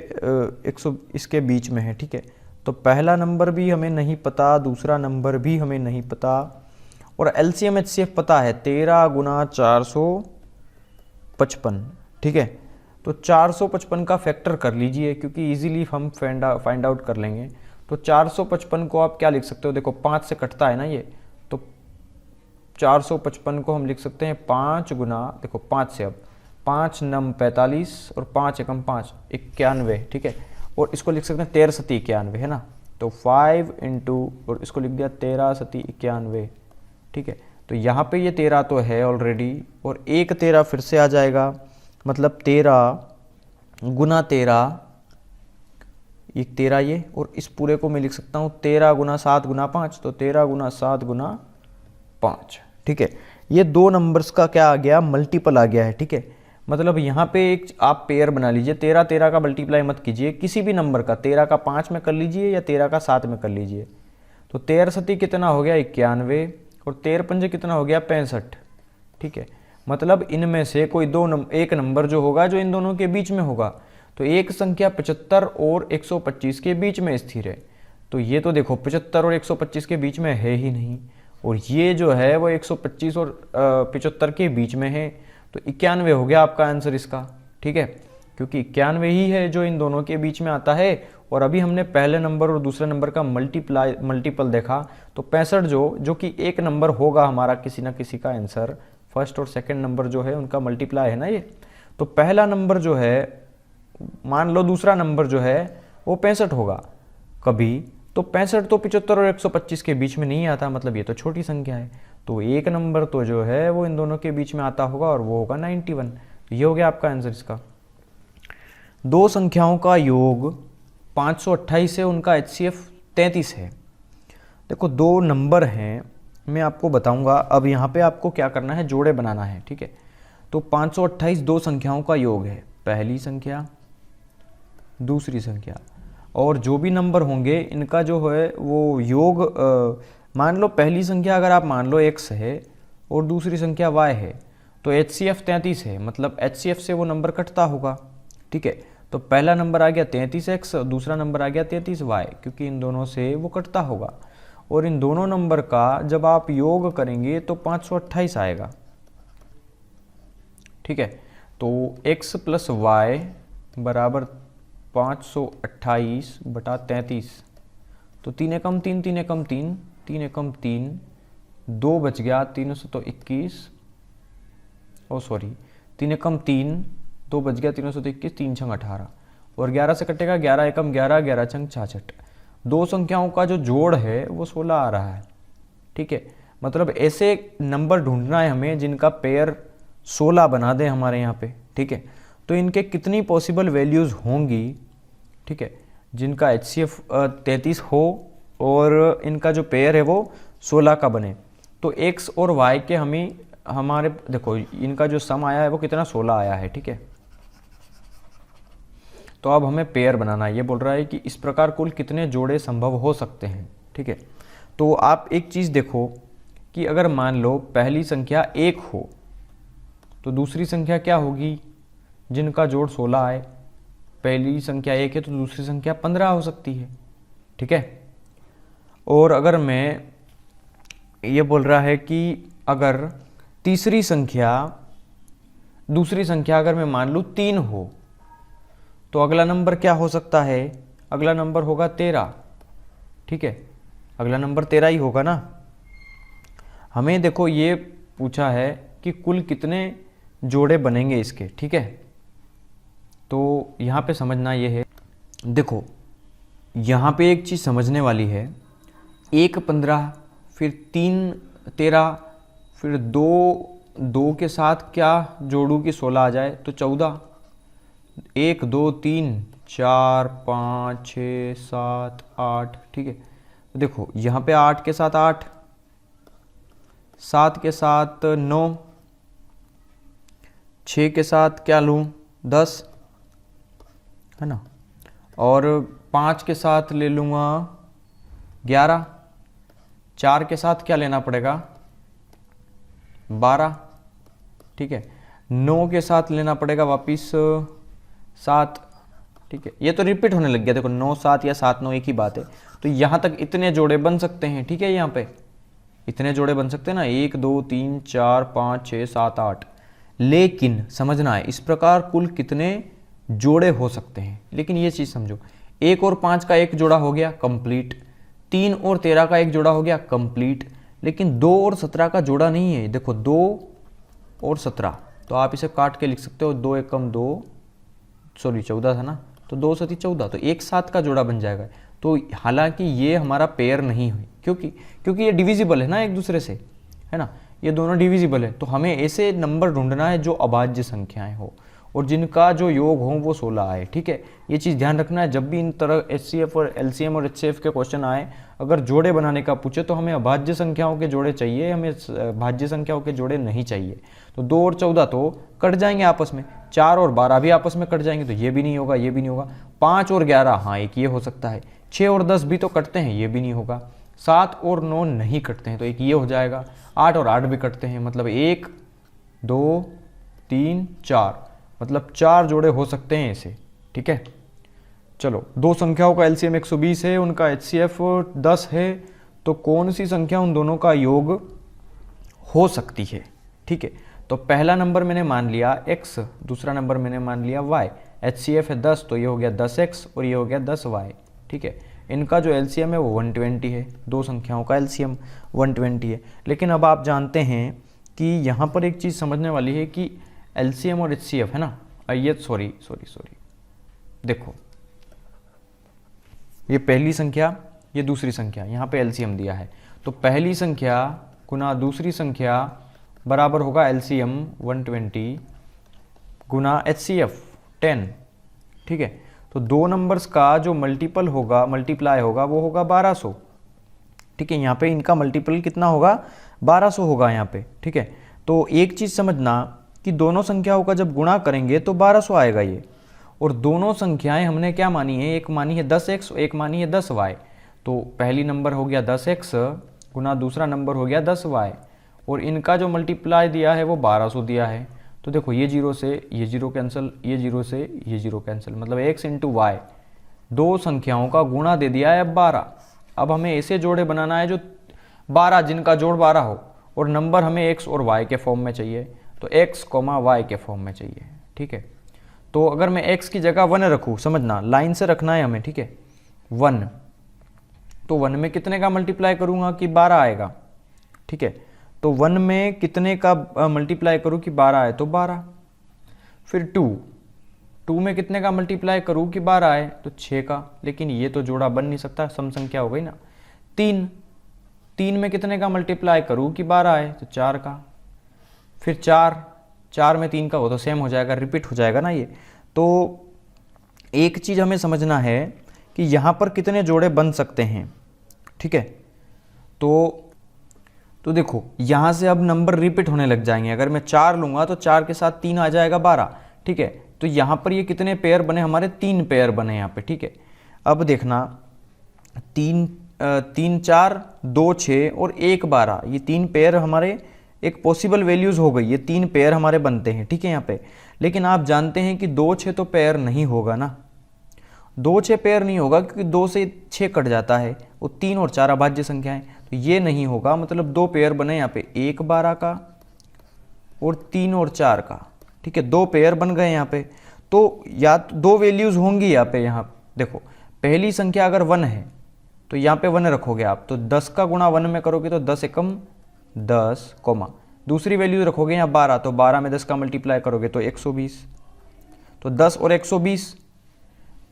S1: 100 इसके बीच में है, ठीक है, तो पहला नंबर भी हमें नहीं पता, दूसरा नंबर भी हमें नहीं पता, और एलसीएम एचसीएफ पता है 13 गुना 455, ठीक है। तो 455 का फैक्टर कर लीजिए क्योंकि इजीली हम फाइंड आउट कर लेंगे। तो 455 को आप क्या लिख सकते हो, देखो 5 से कटता है ना ये, तो 455 को हम लिख सकते हैं 5 गुना, देखो 5 से, अब 5 नम 45 और 5 एकम 5 91, ठीक है, और इसको लिख सकते हैं 13 सती 91 है ना, तो 5 इंटू और इसको लिख दिया 13 सती 91, ठीक है। तो यहाँ पे ये 13 तो है ऑलरेडी, और एक 13 फिर से आ जाएगा, मतलब 13 गुना 13, ये 13 ये, और इस पूरे को मैं लिख सकता हूँ 13 गुना 7 गुना 5, तो 13 गुना 7 गुना 5, ठीक है। ये दो नंबर्स का क्या आ गया, मल्टीपल आ गया है, ठीक है। मतलब यहाँ पे एक आप पेयर बना लीजिए, 13 13 का मल्टीप्लाई मत कीजिए, किसी भी नंबर का 13 का 5 में कर लीजिए या 13 का 7 में कर लीजिए। तो 13 सती कितना हो गया 91, और 13 पंजे कितना हो गया 65, ठीक है। मतलब इनमें से कोई एक नंबर जो होगा जो इन दोनों के बीच में होगा। तो एक संख्या 75 और 125 के बीच में स्थिर है, तो ये तो देखो 75 और 125 के बीच में है ही नहीं, और ये जो है वो 125 और 75 के बीच में है, तो 91 हो गया आपका आंसर इसका, ठीक है, क्योंकि 91 ही है जो इन दोनों के बीच में आता है। और अभी हमने पहले नंबर और दूसरे नंबर का मल्टीपल देखा, तो 65 जो कि एक नंबर होगा हमारा किसी ना किसी का आंसर, फर्स्ट और सेकंड नंबर जो है उनका मल्टीप्लाई है ना ये। तो पहला नंबर जो है, मान लो दूसरा नंबर जो है वो 65 होगा कभी, तो 65 तो 75 और 125 के बीच में नहीं आता, मतलब ये तो छोटी संख्या है। तो एक नंबर तो जो है वो इन दोनों के बीच में आता होगा और वो होगा 91। ये हो गया आपका आंसर इसका। दो संख्याओं का योग 528 है, उनका HCF 33 है। देखो दो नंबर हैं, मैं आपको बताऊंगा। अब यहाँ पे आपको क्या करना है, जोड़े बनाना है, ठीक है। तो 528 दो संख्याओं का योग है, पहली संख्या दूसरी संख्या, और जो भी नंबर होंगे इनका जो है वो योग, मान लो पहली संख्या अगर आप मान लो x है और दूसरी संख्या y है, तो HCF 33 है, मतलब HCF से वो नंबर कटता होगा, ठीक है। तो पहला नंबर आ गया 33x, दूसरा नंबर आ गया 33y, क्योंकि इन दोनों से वो कटता होगा। और इन दोनों नंबर का जब आप योग करेंगे तो 528 आएगा, ठीक है। तो x + y बराबर 528 बटा 33, तो 3 एकम 3, 3 एकम 3, 3 एकम 3, 2 बच गया, 3 तो 21, ओ सॉरी 3 एकम 3, 2 बच गया, 3 तो 21, 3 छंग 18, और 11 से कटेगा 11 एकम 11, 11 छंग 66। दो संख्याओं का जो जोड़ है वो 16 आ रहा है, ठीक है। मतलब ऐसे नंबर ढूंढना है हमें जिनका पेयर 16 बना दे हमारे यहाँ पे, ठीक है। तो इनके कितनी पॉसिबल वैल्यूज़ होंगी, ठीक है, जिनका HCF 33 हो और इनका जो पेयर है वो 16 का बने। तो x और y के हमारे देखो इनका जो सम आया है वो कितना 16 आया है, ठीक है। तो अब हमें पेयर बनाना है। ये बोल रहा है कि इस प्रकार कुल कितने जोड़े संभव हो सकते हैं, ठीक है। तो आप एक चीज़ देखो कि अगर मान लो पहली संख्या 1 हो तो दूसरी संख्या क्या होगी, जिनका जोड़ 16 आए। पहली संख्या 1 है तो दूसरी संख्या 15 हो सकती है, ठीक है। और अगर मैं ये बोल रहा है कि अगर तीसरी संख्या दूसरी संख्या अगर मैं मान लूँ 3 हो तो अगला नंबर क्या हो सकता है, अगला नंबर होगा 13, ठीक है। अगला नंबर 13 ही होगा ना। हमें देखो ये पूछा है कि कुल कितने जोड़े बनेंगे इसके, ठीक है। तो यहाँ पे समझना ये है, देखो यहाँ पे एक चीज़ समझने वाली है, 1 15, फिर 3 13, फिर 2 के साथ क्या जोड़ू कि 16 आ जाए, तो 14, 1 2 3 4 5 6 7 8, ठीक है। तो देखो यहाँ पे 8 के साथ 8, 7 के साथ 9, 6 के साथ क्या लूँ 10, है ना, और 5 के साथ ले लूँगा 11, 4 के साथ क्या लेना पड़ेगा 12, ठीक है। 9 के साथ लेना पड़ेगा वापिस 7, ठीक है। ये तो रिपीट होने लग गया, देखो 9 7 या 7 9 एक ही बात है। तो यहाँ तक इतने जोड़े बन सकते हैं, ठीक है। यहाँ पे इतने जोड़े बन सकते हैं ना, 1 2 3 4 5 6 7 8। लेकिन समझना है इस प्रकार कुल कितने जोड़े हो सकते हैं। लेकिन ये चीज़ समझो, 1 और 5 का एक जोड़ा हो गया कंप्लीट, 3 और 13 का एक जोड़ा हो गया कंप्लीट, लेकिन 2 और 17 का जोड़ा नहीं है। देखो 2 और 17, तो आप इसे काट के लिख सकते हो, 2 एकम 2, सॉरी 14 था ना, तो 2 सती 14, तो एक साथ का जोड़ा बन जाएगा। तो हालांकि ये हमारा पेयर नहीं हुई, क्योंकि ये डिविजिबल है ना एक दूसरे से, है ना, ये दोनों डिविजिबल है। तो हमें ऐसे नंबर ढूंढना है जो अभाज्य संख्याएं हो और जिनका जो योग हो वो 16 आए, ठीक है। ये चीज़ ध्यान रखना है, जब भी इन तरह HCF और LCM और HCF के क्वेश्चन आए, अगर जोड़े बनाने का पूछे तो हमें अभाज्य संख्याओं के जोड़े चाहिए, हमें भाज्य संख्याओं के जोड़े नहीं चाहिए। तो 2 और 14 तो कट जाएंगे आपस में, 4 और 12 भी आपस में कट जाएंगे, तो ये भी नहीं होगा, ये भी नहीं होगा। 5 और 11, हाँ एक ये हो सकता है। 6 और 10 भी तो कटते हैं, ये भी नहीं होगा। 7 और 9 नहीं कटते हैं, तो एक ये हो जाएगा। 8 और 8 भी कटते हैं, मतलब 1 2 3 4, मतलब 4 जोड़े हो सकते हैं ऐसे, ठीक है। चलो, दो संख्याओं का LCM 120 है, उनका HCF 10 है, तो कौन सी संख्या उन दोनों का योग हो सकती है, ठीक है। तो पहला नंबर मैंने मान लिया x, दूसरा नंबर मैंने मान लिया y। HCF है 10, तो ये हो गया 10x और ये हो गया 10y। ठीक है, इनका जो LCM है वो 120 है, दो संख्याओं का LCM 120 है। लेकिन अब आप जानते हैं कि यहाँ पर एक चीज़ समझने वाली है कि LCM और HCF है ना, ये सॉरी देखो, ये पहली संख्या, ये दूसरी संख्या, यहाँ पे LCM दिया है, तो पहली संख्या गुना दूसरी संख्या बराबर होगा LCM 120 गुना HCF 10। ठीक है, तो दो नंबर्स का जो मल्टीप्लाई होगा वो होगा 1200। ठीक है, यहाँ पे इनका मल्टीपल कितना होगा, 1200 होगा यहाँ पे। ठीक है, तो एक चीज़ समझना कि दोनों संख्याओं का जब गुणा करेंगे तो 1200 आएगा ये, और दोनों संख्याएं हमने क्या मानी है, एक मानी है 10x, एक मानी है 10y। तो पहली नंबर हो गया 10x गुना दूसरा नंबर हो गया 10y, और इनका जो मल्टीप्लाई दिया है वो 1200 दिया है। तो देखो ये जीरो से ये जीरो कैंसिल, ये जीरो से ये जीरो कैंसिल, मतलब x इंटू वाई, दो संख्याओं का गुणा दे दिया है 12। अब हमें ऐसे जोड़े बनाना है जो 12, जिनका जोड़ 12 हो, और नंबर हमें x और y के फॉर्म में चाहिए, तो x, y के फॉर्म में चाहिए। ठीक है, तो अगर मैं x की जगह 1 रखूँ, समझना लाइन से रखना है हमें। ठीक है, 1, तो 1 में कितने का मल्टीप्लाई करूँगा कि 12 आएगा। ठीक है, तो 1 में कितने का मल्टीप्लाई करूँ कि 12 आए, तो 12। फिर 2 में कितने का मल्टीप्लाई करूँ कि 12 आए, तो 6 का, लेकिन ये तो जोड़ा बन नहीं सकता, सम संख्या हो गई ना। 3 में कितने का मल्टीप्लाई करूँ कि 12 आए, तो 4 का। फिर 4 में 3 का हो तो सेम हो जाएगा, रिपीट हो जाएगा ना ये। तो एक चीज़ हमें समझना है कि यहाँ पर कितने जोड़े बन सकते हैं। ठीक है, तो देखो यहाँ से अब नंबर रिपीट होने लग जाएंगे। अगर मैं 4 लूँगा तो 4 के साथ 3 आ जाएगा 12। ठीक है, तो यहाँ पर ये कितने पेयर बने हमारे, 3 पेयर बने यहाँ पे। ठीक है, अब देखना 3 4 2 6 और 1 12, ये 3 पेयर हमारे एक पॉसिबल वैल्यूज़ हो गई, ये 3 पेयर हमारे बनते हैं। ठीक है यहाँ पे, लेकिन आप जानते हैं कि 2 6 तो पेयर नहीं होगा ना, 2 6 पेयर नहीं होगा, क्योंकि 2 से 6 कट जाता है, वो 3 और 4 अभाज्य संख्याएं, तो ये नहीं होगा। मतलब 2 पेयर बने यहाँ पे, 1 12 का और 3 और 4 का। ठीक है, 2 पेयर बन गए यहाँ पे। तो या तो 2 वैल्यूज़ होंगी यहाँ पे। यहाँ देखो पहली संख्या अगर 1 है तो यहाँ पे 1 रखोगे आप, तो 10 का गुणा 1 में करोगे तो 10 एकम 10, दूसरी वैल्यू रखोगे यहाँ 12, तो 12 में 10 का मल्टीप्लाई करोगे तो 120, तो 10 और 120,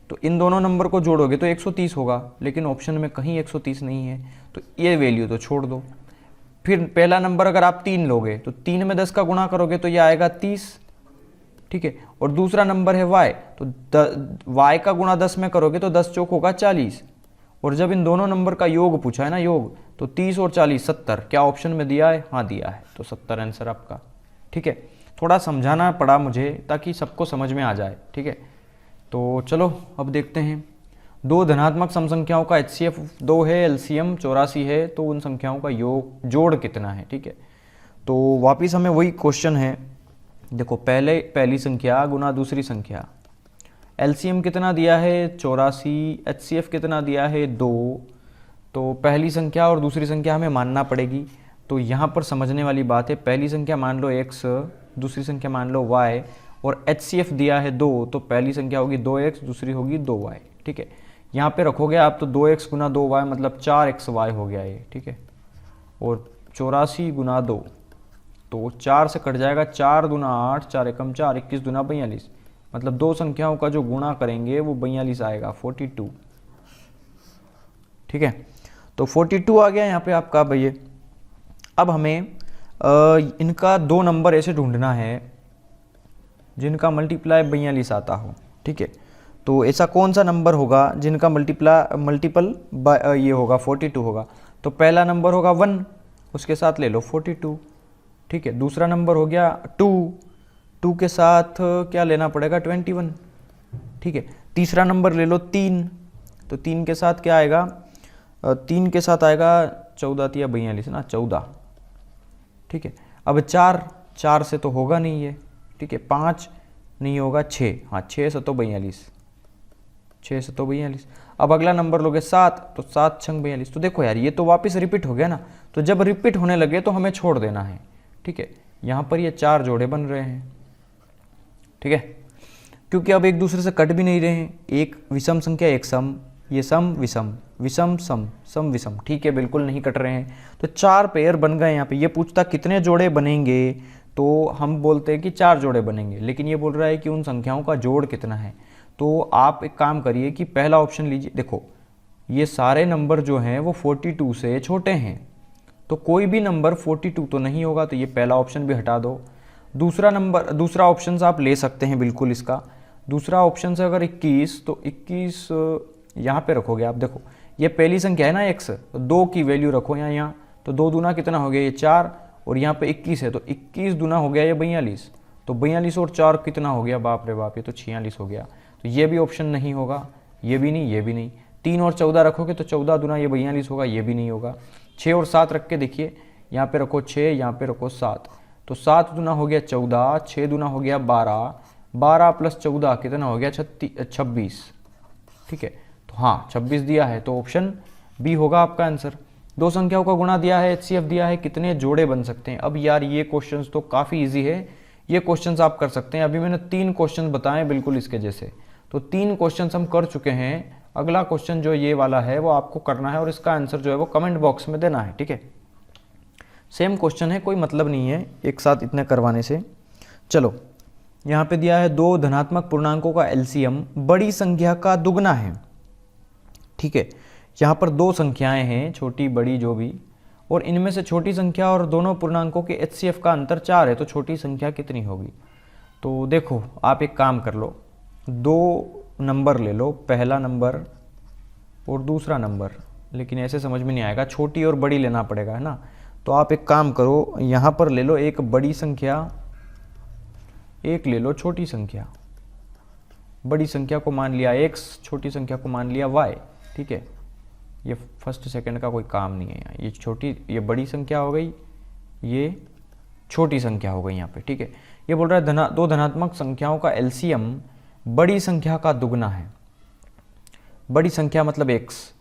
S1: तो इन दोनों नंबर को जोड़ोगे तो 130 होगा, लेकिन ऑप्शन में कहीं 130 नहीं है, तो ये वैल्यू तो छोड़ दो। फिर पहला नंबर अगर आप 3 लोगे तो 3 में 10 का गुणा करोगे तो ये आएगा 30। ठीक है, और दूसरा नंबर है y, तो y का गुणा 10 में करोगे तो 10 चौक होगा 40, और जब इन दोनों नंबर का योग पूछा है ना, योग, तो 30 और 40 70, क्या ऑप्शन में दिया है, हाँ दिया है, तो 70 आंसर आपका। ठीक है, थोड़ा समझाना पड़ा मुझे ताकि सबको समझ में आ जाए। ठीक है, तो चलो अब देखते हैं। दो धनात्मक सम संख्याओं का HCF 2 है, LCM 84 है, तो उन संख्याओं का योग जोड़ कितना है। ठीक है, तो वापिस हमें वही क्वेश्चन है। देखो पहली संख्या गुना दूसरी संख्या, LCM कितना दिया है 84, HCF कितना दिया है 2, तो पहली संख्या और दूसरी संख्या हमें मानना पड़ेगी। तो यहाँ पर समझने वाली बात है, पहली संख्या मान लो x, दूसरी संख्या मान लो y, और HCF दिया है 2, तो पहली संख्या होगी 2x, दूसरी होगी 2y। ठीक है, यहाँ पे रखोगे आप तो 2x गुना 2y मतलब 4xy हो गया ये। ठीक है, और 84 गुना 2, तो 4 से कट जाएगा, 4 दूना 8, 4 एकम 4, 21 दूना 42, मतलब दो संख्याओं का जो गुणा करेंगे वो 42 आएगा, 42। ठीक है, तो 42 आ गया यहाँ पे आपका भैया। अब हमें इनका दो नंबर ऐसे ढूंढना है जिनका मल्टीप्लाई 42 आता हो। ठीक है, तो ऐसा कौन सा नंबर होगा जिनका मल्टीपल ये होगा 42 होगा। तो पहला नंबर होगा 1, उसके साथ ले लो 42। ठीक है, दूसरा नंबर हो गया 2 के साथ क्या लेना पड़ेगा 21। ठीक है, तीसरा नंबर ले लो 3, तो 3 के साथ क्या आएगा, 3 के साथ आएगा 14 या 42 ना, 14। ठीक है, अब 4 से तो होगा नहीं ये। ठीक है, 5 नहीं होगा, 6, हाँ 6 से तो 42, 6 से तो 42। अब अगला नंबर लोगे 7, तो 7 छंग 42। तो देखो यार ये तो वापस रिपीट हो गया ना, तो जब रिपीट होने लगे तो हमें छोड़ देना है। ठीक है, यहाँ पर ये 4 जोड़े बन रहे हैं, ठीक है, क्योंकि अब एक दूसरे से कट भी नहीं रहे हैं। एक विषम संख्या एक सम, ये सम विषम, विषम सम, सम विषम, ठीक है, बिल्कुल नहीं कट रहे हैं। तो 4 पेयर बन गए यहाँ पे। ये पूछता कितने जोड़े बनेंगे, तो हम बोलते हैं कि 4 जोड़े बनेंगे, लेकिन ये बोल रहा है कि उन संख्याओं का जोड़ कितना है। तो आप एक काम करिए कि पहला ऑप्शन लीजिए। देखो ये सारे नंबर जो हैं वो 42 से छोटे हैं, तो कोई भी नंबर 42 तो नहीं होगा, तो ये पहला ऑप्शन भी हटा दो। दूसरा ऑप्शन आप ले सकते हैं बिल्कुल इसका। दूसरा ऑप्शन से अगर 21, तो 21 यहाँ पे रखोगे आप। देखो ये पहली संख्या है ना x, तो 2 की वैल्यू रखो यहाँ, तो 2 दूना कितना हो गया, ये 4, और यहाँ पे 21 है, तो 21 दूना हो गया ये 42, तो 42 और 4 कितना हो गया, बाप रे बाप, ये तो 46 हो गया। तो ये भी ऑप्शन नहीं होगा, ये भी नहीं, ये भी नहीं। 3 और 14 रखोगे तो 14 दूना ये 42 होगा, ये भी नहीं होगा। 6 और 7 रख के देखिए, यहाँ पे रखो 6, यहाँ पे रखो 7, तो 7 दूना हो गया 14, 6 दूना हो गया 12, 12 प्लस 14 कितना हो गया 26, ठीक है। तो हाँ 26 दिया है, तो ऑप्शन बी होगा आपका आंसर। 2 संख्याओं का गुणा दिया है, एचसीएफ दिया है, कितने जोड़े बन सकते हैं। अब यार ये क्वेश्चंस तो काफ़ी इजी है, ये क्वेश्चंस आप कर सकते हैं। अभी मैंने 3 क्वेश्चन बताए बिल्कुल इसके जैसे, तो 3 क्वेश्चंस हम कर चुके हैं। अगला क्वेश्चन जो ये वाला है वो आपको करना है, और इसका आंसर जो है वो कमेंट बॉक्स में देना है, ठीक है। सेम क्वेश्चन है, कोई मतलब नहीं है एक साथ इतने करवाने से। चलो यहाँ पे दिया है 2 धनात्मक पूर्णांकों का एलसीएम बड़ी संख्या का दुगना है, ठीक है। यहाँ पर 2 संख्याएं हैं, छोटी बड़ी जो भी, और इनमें से छोटी संख्या और दोनों पूर्णांकों के एचसीएफ का अंतर 4 है, तो छोटी संख्या कितनी होगी। तो देखो आप एक काम कर लो, 2 नंबर ले लो, पहला नंबर और दूसरा नंबर, लेकिन ऐसे समझ में नहीं आएगा, छोटी और बड़ी लेना पड़ेगा, है ना। तो आप एक काम करो, यहाँ पर ले लो एक बड़ी संख्या, एक ले लो छोटी संख्या। बड़ी संख्या को मान लिया x, छोटी संख्या को मान लिया y, ठीक है। ये फर्स्ट सेकंड का कोई काम नहीं है, ये छोटी, ये बड़ी संख्या हो गई, ये छोटी संख्या हो गई यहाँ पे, ठीक है। ये बोल रहा है 2 धनात्मक संख्याओं का एलसीएम बड़ी संख्या का दुगना है। बड़ी संख्या मतलब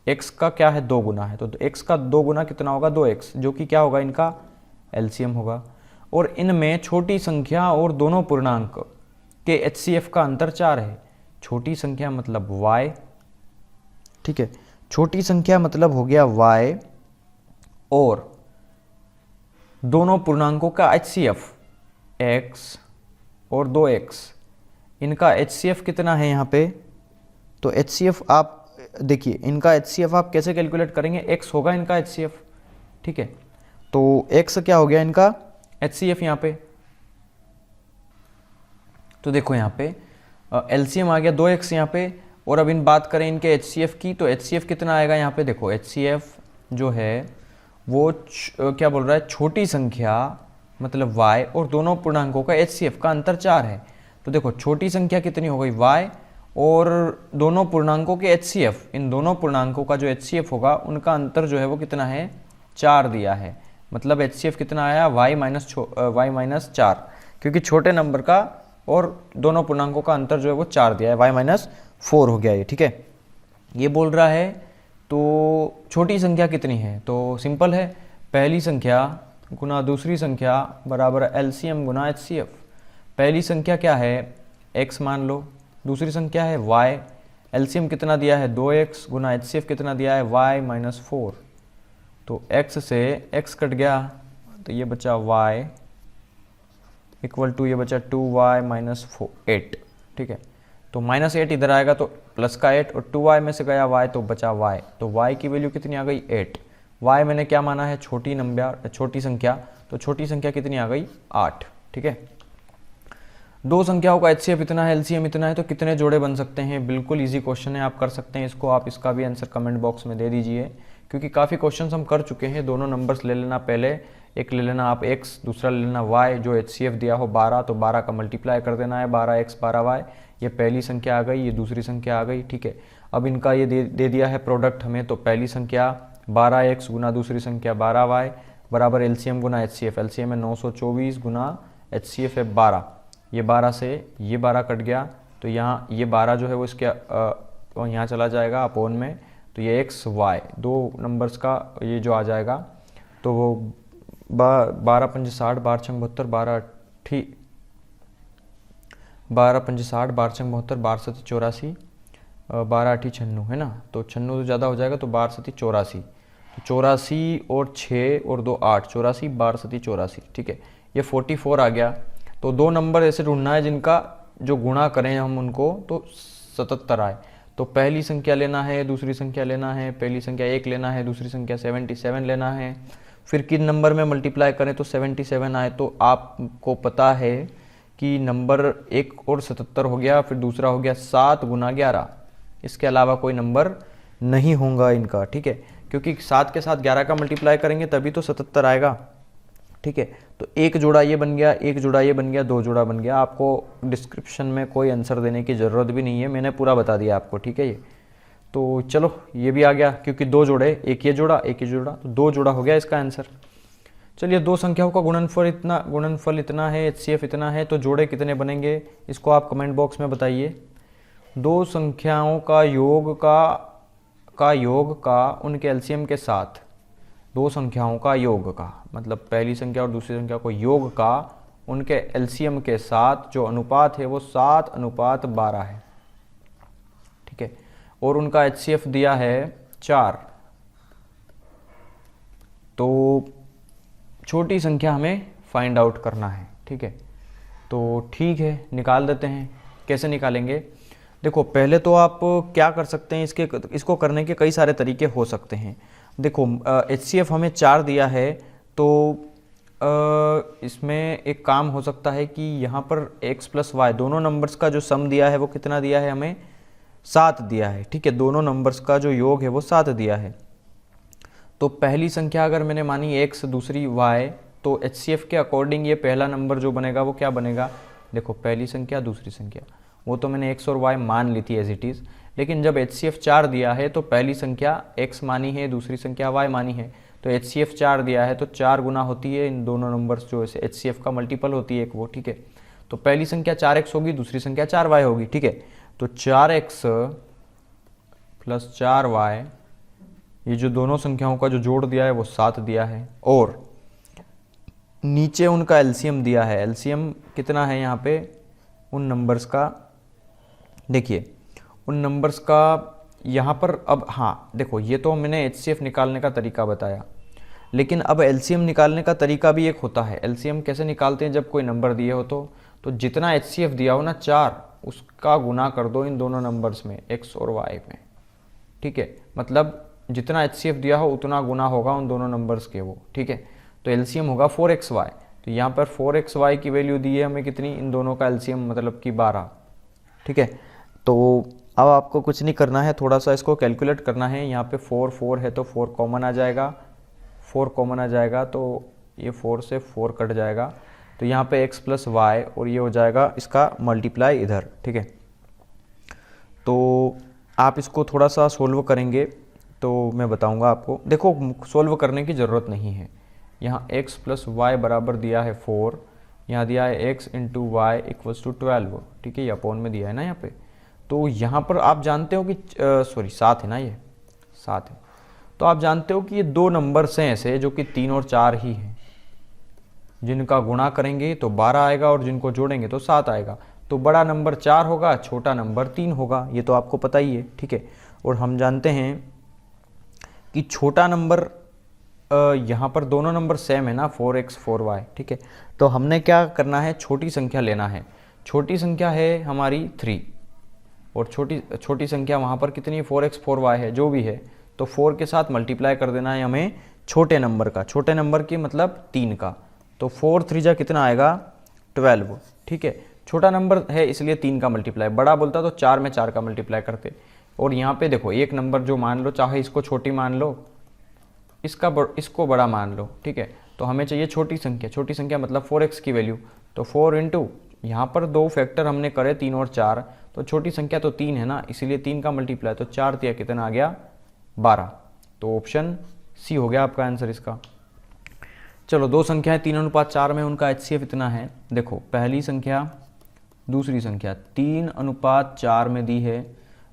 S1: x का क्या है 2 गुना है, तो x का 2 गुना कितना होगा 2x, जो कि क्या होगा इनका एलसीएम होगा। और इनमें छोटी संख्या और दोनों पूर्णांक के एचसीएफ का अंतर 4 है। छोटी संख्या मतलब y, ठीक है, छोटी संख्या मतलब हो गया y, और दोनों पूर्णांकों का एचसीएफ x और 2x, इनका एचसीएफ कितना है यहाँ पे। तो एचसीएफ आप देखिए, इनका एचसीएफ आप कैसे कैलकुलेट करेंगे, x होगा इनका एचसीएफ, ठीक है। तो x क्या हो गया इनका एचसीएफ यहाँ पे। तो देखो यहाँ पे एलसीएम आ गया 2x यहाँ पे, और अब इन बात करें इनके एचसीएफ की, तो एचसीएफ कितना आएगा यहाँ पे। देखो एचसीएफ जो है वो क्या बोल रहा है, छोटी संख्या मतलब y और दोनों पूर्णांकों का एचसीएफ का अंतर 4 है। तो देखो छोटी संख्या कितनी हो गई y, और दोनों पूर्णांकों के एचसीएफ, इन दोनों पूर्णांकों का जो एचसीएफ होगा उनका अंतर जो है वो कितना है 4 दिया है। मतलब एचसीएफ कितना आया y माइनस 4, क्योंकि छोटे नंबर का और दोनों पूर्णांकों का अंतर जो है वो 4 दिया है, y माइनस 4 हो गया ये, ठीक है। ये बोल रहा है तो छोटी संख्या कितनी है, तो सिंपल है, पहली संख्या गुना दूसरी संख्या बराबर एलसीएम गुना एचसीएफ। पहली संख्या क्या है x मान लो, दूसरी संख्या है y, एलसीएम कितना दिया है 2x गुना एचसीएफ कितना दिया है y माइनस 4। तो x से x कट गया, तो ये बचा y इक्वल टू ये बचा 2y माइनस 8, ठीक है। तो माइनस 8 इधर आएगा तो प्लस का 8, और 2y में से गया y तो बचा y, तो y की वैल्यू कितनी आ गई 8। y मैंने क्या माना है छोटी नंबर, छोटी संख्या, तो छोटी संख्या कितनी आ गई 8, ठीक है। 2 संख्याओं का एचसीएफ इतना है, एलसीएम इतना है, तो कितने जोड़े बन सकते हैं। बिल्कुल इजी क्वेश्चन है, आप कर सकते हैं इसको। आप इसका भी आंसर कमेंट बॉक्स में दे दीजिए, क्योंकि काफ़ी क्वेश्चंस हम कर चुके हैं। दोनों नंबर्स ले लेना, पहले एक ले लेना आप x, दूसरा ले लेना y, जो एचसीएफ दिया हो 12, तो 12 का मल्टीप्लाई कर देना है, 12x 12y। ये पहली संख्या आ गई, ये दूसरी संख्या आ गई, ठीक है। अब इनका ये दे दिया है प्रोडक्ट हमें, तो पहली संख्या 12x गुना दूसरी संख्या 12y बराबर एलसीएम गुना एचसीएफ। एलसीएम है 924 गुना एचसीएफ है 12, ये 12 से ये 12 कट गया, तो यहाँ ये 12 जो है वो इसके यहाँ चला जाएगा अपोन में, तो ये x y 2 नंबर्स का ये जो आ जाएगा, तो वो 12 पंजे 60, 12 छंग 72, 12 पंजे 60, 12 छंग 72, 12 सती 84, 12 आठी 96 है ना। तो 96 तो ज़्यादा हो जाएगा, तो 12 सती 84, तो 84 और 6 और 2 8, 84, 12 सती 84, ठीक है। ये 44 आ गया। तो दो नंबर ऐसे ढूंढना है जिनका जो गुणा करें हम उनको तो 77 आए। तो पहली संख्या लेना है, दूसरी संख्या लेना है, पहली संख्या 1 लेना है, दूसरी संख्या 77 लेना है, फिर किन नंबर में मल्टीप्लाई करें तो 77 आए। तो आपको पता है कि नंबर एक और 77 हो गया, फिर दूसरा हो गया 7 गुना 11, इसके अलावा कोई नंबर नहीं होगा इनका, ठीक है। क्योंकि 7 के साथ 11 का मल्टीप्लाई करेंगे तभी तो 77 आएगा, ठीक है। तो एक जोड़ा ये बन गया, एक जोड़ा ये बन गया, दो जोड़ा बन गया। आपको डिस्क्रिप्शन में कोई आंसर देने की ज़रूरत भी नहीं है, मैंने पूरा बता दिया आपको, ठीक है। ये तो चलो ये भी आ गया, क्योंकि दो जोड़े, एक ये जोड़ा एक ये जोड़ा, तो दो जोड़ा हो गया इसका आंसर। चलिए दो संख्याओं का गुणनफल इतना है, HCF इतना है, तो जोड़े कितने बनेंगे इसको आप कमेंट बॉक्स में बताइए। दो संख्याओं का योग का उनके LCM के साथ, दो संख्याओं का योग का मतलब पहली संख्या और दूसरी संख्या को योग का उनके LCM के साथ जो अनुपात है वो 7:12 है, ठीक है। और उनका HCF दिया है 4। तो छोटी संख्या हमें फाइंड आउट करना है, ठीक है। तो ठीक है, निकाल देते हैं। कैसे निकालेंगे? देखो पहले तो आप क्या कर सकते हैं, इसको करने के कई सारे तरीके हो सकते हैं। देखो HCF हमें 4 दिया है, तो इसमें एक काम हो सकता है कि यहाँ पर x + y दोनों नंबर्स का जो सम दिया है वो कितना दिया है, हमें 7 दिया है, ठीक है। दोनों नंबर्स का जो योग है वो 7 दिया है। तो पहली संख्या अगर मैंने मानी x, दूसरी y, तो HCF के अकॉर्डिंग ये पहला नंबर जो बनेगा वो क्या बनेगा? देखो पहली संख्या दूसरी संख्या, वो तो मैंने x और y मान ली थी एज इट इज़, लेकिन जब HCF 4 दिया है तो पहली संख्या x मानी है, दूसरी संख्या y मानी है, तो HCF 4 दिया है तो 4 गुना होती है इन दोनों नंबर्स, जो HCF का मल्टीपल होती है एक वो, ठीक है। तो पहली संख्या 4x होगी, दूसरी संख्या 4y होगी, ठीक है। तो 4x + 4y, ये जो दोनों संख्याओं का जो जोड़ दिया है वो 7 दिया है। और नीचे उनका LCM दिया है, LCM कितना है यहाँ पे उन नंबर्स का, देखिए उन नंबर्स का यहाँ पर। अब हाँ देखो, ये तो मैंने HCF निकालने का तरीका बताया, लेकिन अब LCM निकालने का तरीका भी एक होता है। LCM कैसे निकालते हैं? जब कोई नंबर दिए हो तो जितना HCF दिया हो ना 4, उसका गुना कर दो इन दोनों नंबर्स में, x और y में, ठीक है। मतलब जितना HCF दिया हो उतना गुना होगा उन दोनों नंबर्स के वो, ठीक है। तो LCM होगा 4xy, तो यहाँ पर 4xy की वैल्यू दी है हमें कितनी, इन दोनों का LCM मतलब कि 12, ठीक है। तो अब आपको कुछ नहीं करना है, थोड़ा सा इसको कैलकुलेट करना है। यहाँ पे 4 है तो 4 कॉमन आ जाएगा, 4 कॉमन आ जाएगा तो ये 4 से 4 कट जाएगा, तो यहाँ पे x + y और ये हो जाएगा इसका मल्टीप्लाई इधर, ठीक है। तो आप इसको थोड़ा सा सोल्व करेंगे तो मैं बताऊंगा आपको। देखो सोल्व करने की ज़रूरत नहीं है, यहाँ x + y बराबर दिया है 4, यहाँ दिया है x × y = 12, ठीक है। ये अपॉन में दिया है ना यहाँ पे। तो यहाँ पर आप जानते हो कि 7 है ना, ये 7 है। तो आप जानते हो कि ये दो नंबर्स हैं ऐसे जो कि 3 और 4 ही हैं, जिनका गुणा करेंगे तो 12 आएगा और जिनको जोड़ेंगे तो 7 आएगा। तो बड़ा नंबर 4 होगा, छोटा नंबर 3 होगा, ये तो आपको पता ही है, ठीक है। और हम जानते हैं कि छोटा नंबर, यहाँ पर दोनों नंबर सेम है ना, 4x 4y, ठीक है। तो हमने क्या करना है, छोटी संख्या लेना है। छोटी संख्या है हमारी 3 और छोटी संख्या वहाँ पर कितनी है, 4x 4y है, जो भी है। तो 4 के साथ मल्टीप्लाई कर देना है हमें छोटे नंबर का, छोटे नंबर की मतलब 3 का। तो 4 3 जा कितना आएगा, 12, ठीक है। छोटा नंबर है इसलिए 3 का मल्टीप्लाई, बड़ा बोलता तो 4 में 4 का मल्टीप्लाई करते। और यहाँ पे देखो एक नंबर जो मान लो, चाहे इसको छोटी मान लो, इसको बड़ा मान लो, ठीक है। तो हमें चाहिए छोटी संख्या मतलब 4x की वैल्यू। तो 4 × यहाँ पर दो फैक्टर हमने करे 3 और 4, तो छोटी संख्या तो 3 है ना, इसीलिए 3 का मल्टीप्लाई, तो 4 तिया कितना आ गया, 12। तो ऑप्शन सी हो गया आपका आंसर इसका। चलो दो संख्याएं 3:4 में, उनका HCF इतना है। देखो पहली संख्या दूसरी संख्या 3:4 में दी है,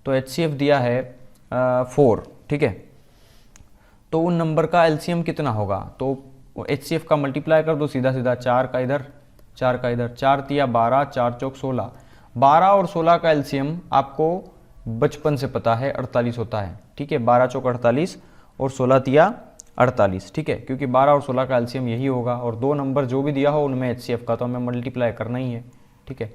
S1: तो HCF दिया है 4, ठीक है। तो उन नंबर का LCM कितना होगा, तो HCF का मल्टीप्लाई कर दो सीधा सीधा, 4 का इधर 4 का इधर, 4 तिया 12, 4 चौक 16, 12 और 16 का एलसीएम आपको बचपन से पता है 48 होता है, ठीक है। 12 चौक 48 और 16 तिया 48, ठीक है, क्योंकि 12 और 16 का एलसीएम यही होगा और दो नंबर जो भी दिया हो उनमें HCF का तो हमें मल्टीप्लाई करना ही है, ठीक है।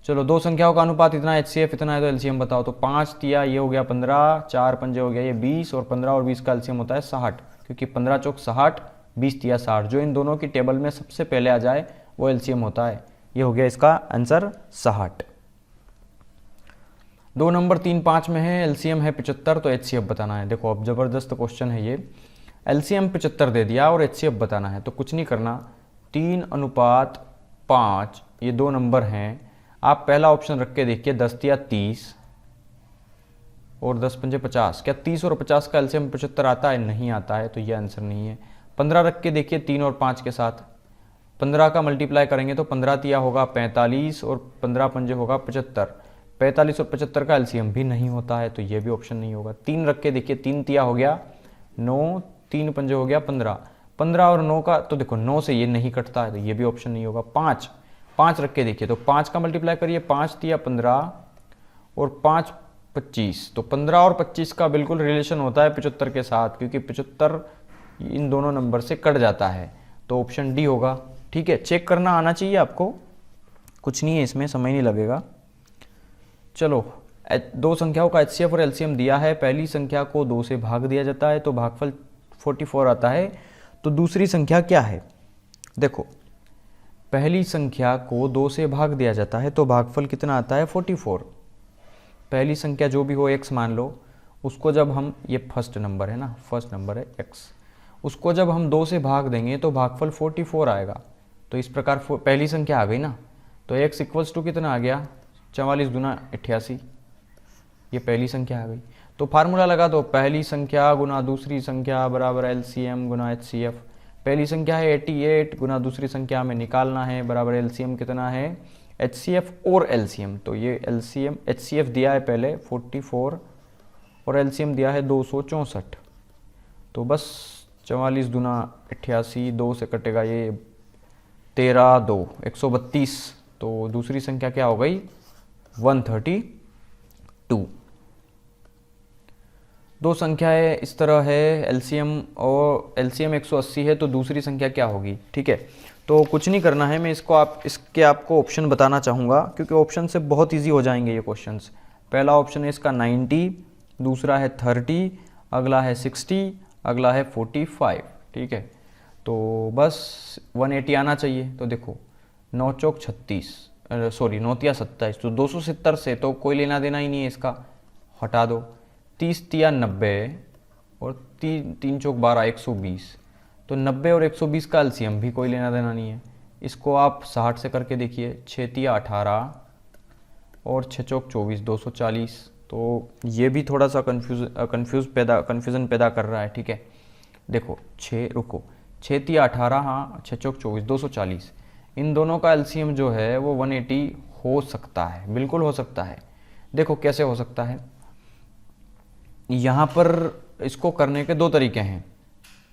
S1: चलो दो संख्याओं का अनुपात इतना, HCF इतना है तो एलसीएम बताओ। तो 5 तिया ये हो गया 15, 4 पंजे हो गया ये 20 और 15 और 20 का एलसीएम होता है 60, क्योंकि 15 चौक 60, 20 तिया 60, जो इन दोनों की टेबल में सबसे पहले आ जाए वो एलसीएम होता है। ये हो गया इसका आंसर 60। 2 नंबर 3, 5 में है, एलसीएम है 75 तो HCF बताना है। देखो अब जबरदस्त क्वेश्चन है ये, एलसीएम 75 दे दिया और HCF बताना है, तो कुछ नहीं करना, 3:5 ये दो नंबर हैं, आप पहला ऑप्शन रख के देखिए, 10 तिया 30 और 10 पंजे 50, क्या 30 और 50 का एलसीएम 75 आता है? नहीं आता है, तो ये आंसर नहीं है। 15 रख के देखिए 3 और 5 के साथ, 15 का मल्टीप्लाई करेंगे तो 15 तिया होगा 45 और 15 पंजे होगा 75, 45 और 75 का एलसीएम भी नहीं होता है, तो ये भी ऑप्शन नहीं होगा। 3 रख के देखिए, 3 तिया हो गया 9, 3 पंजे हो गया 15, 15 और 9 का, तो देखो 9 से ये नहीं कटता है, तो ये भी ऑप्शन नहीं होगा। 5 रख के देखिए, तो 5 का मल्टीप्लाई करिए, 5 तिया 15 और 5 25, तो 15 और 25 का बिल्कुल रिलेशन होता है 75 के साथ, क्योंकि 75 इन दोनों नंबर से कट जाता है, तो ऑप्शन डी होगा, ठीक है। चेक करना आना चाहिए आपको, कुछ नहीं है इसमें, समय नहीं लगेगा। चलो दो संख्याओं का HCF और LCM दिया है, पहली संख्या को 2 से भाग दिया जाता है तो भागफल 44 आता है, तो दूसरी संख्या क्या है? देखो पहली संख्या को 2 से भाग दिया जाता है तो भागफल कितना आता है? 44। पहली संख्या जो भी हो x मान लो, उसको जब हम, ये फर्स्ट नंबर है ना, फर्स्ट नंबर है x, उसको जब हम 2 से भाग देंगे तो भागफल 44 आएगा। तो इस प्रकार पहली संख्या आ गई ना, तो x इक्वल्स टू कितना आ गया? 44 गुना 88, ये पहली संख्या आ गई। तो फार्मूला लगा दो, पहली संख्या गुना दूसरी संख्या बराबर LCM गुना HCF। पहली संख्या है 88 गुना दूसरी संख्या में निकालना है बराबर LCM कितना है? HCF और LCM, तो ये LCM HCF दिया है पहले 44 और LCM दिया है 264, तो बस 44 गुना 88, 2 से कटेगा ये 13, 2 132, तो दूसरी संख्या क्या हो गई? 132। दो संख्याएं इस तरह है, LCM और LCM 180 है, तो दूसरी संख्या क्या होगी? ठीक है, तो कुछ नहीं करना है, मैं इसके आपको ऑप्शन बताना चाहूँगा, क्योंकि ऑप्शन से बहुत इजी हो जाएंगे ये क्वेश्चंस। पहला ऑप्शन है इसका 90, दूसरा है 30, अगला है 60, अगला है 45, ठीक है। तो बस 180 आना चाहिए। तो देखो 9 चौक 36, सॉरी 9 तिया 27, तो 270 से तो कोई लेना देना ही नहीं है इसका, हटा दो। 30 तिया 90 और 3 चौक 12, 120, तो 90 और 120 का एलसीएम भी कोई लेना देना नहीं है। इसको आप 60 से करके देखिए, 6 तिया 18 और 6 चौक 24, 240, तो ये भी थोड़ा सा कन्फ्यूज़न पैदा कर रहा है, ठीक है। देखो 6 तिया 18, हाँ 6 चौक 24, 240, इन दोनों का एलसीएम जो है वो 180 हो सकता है, बिल्कुल हो सकता है। देखो कैसे हो सकता है, यहाँ पर इसको करने के दो तरीके हैं।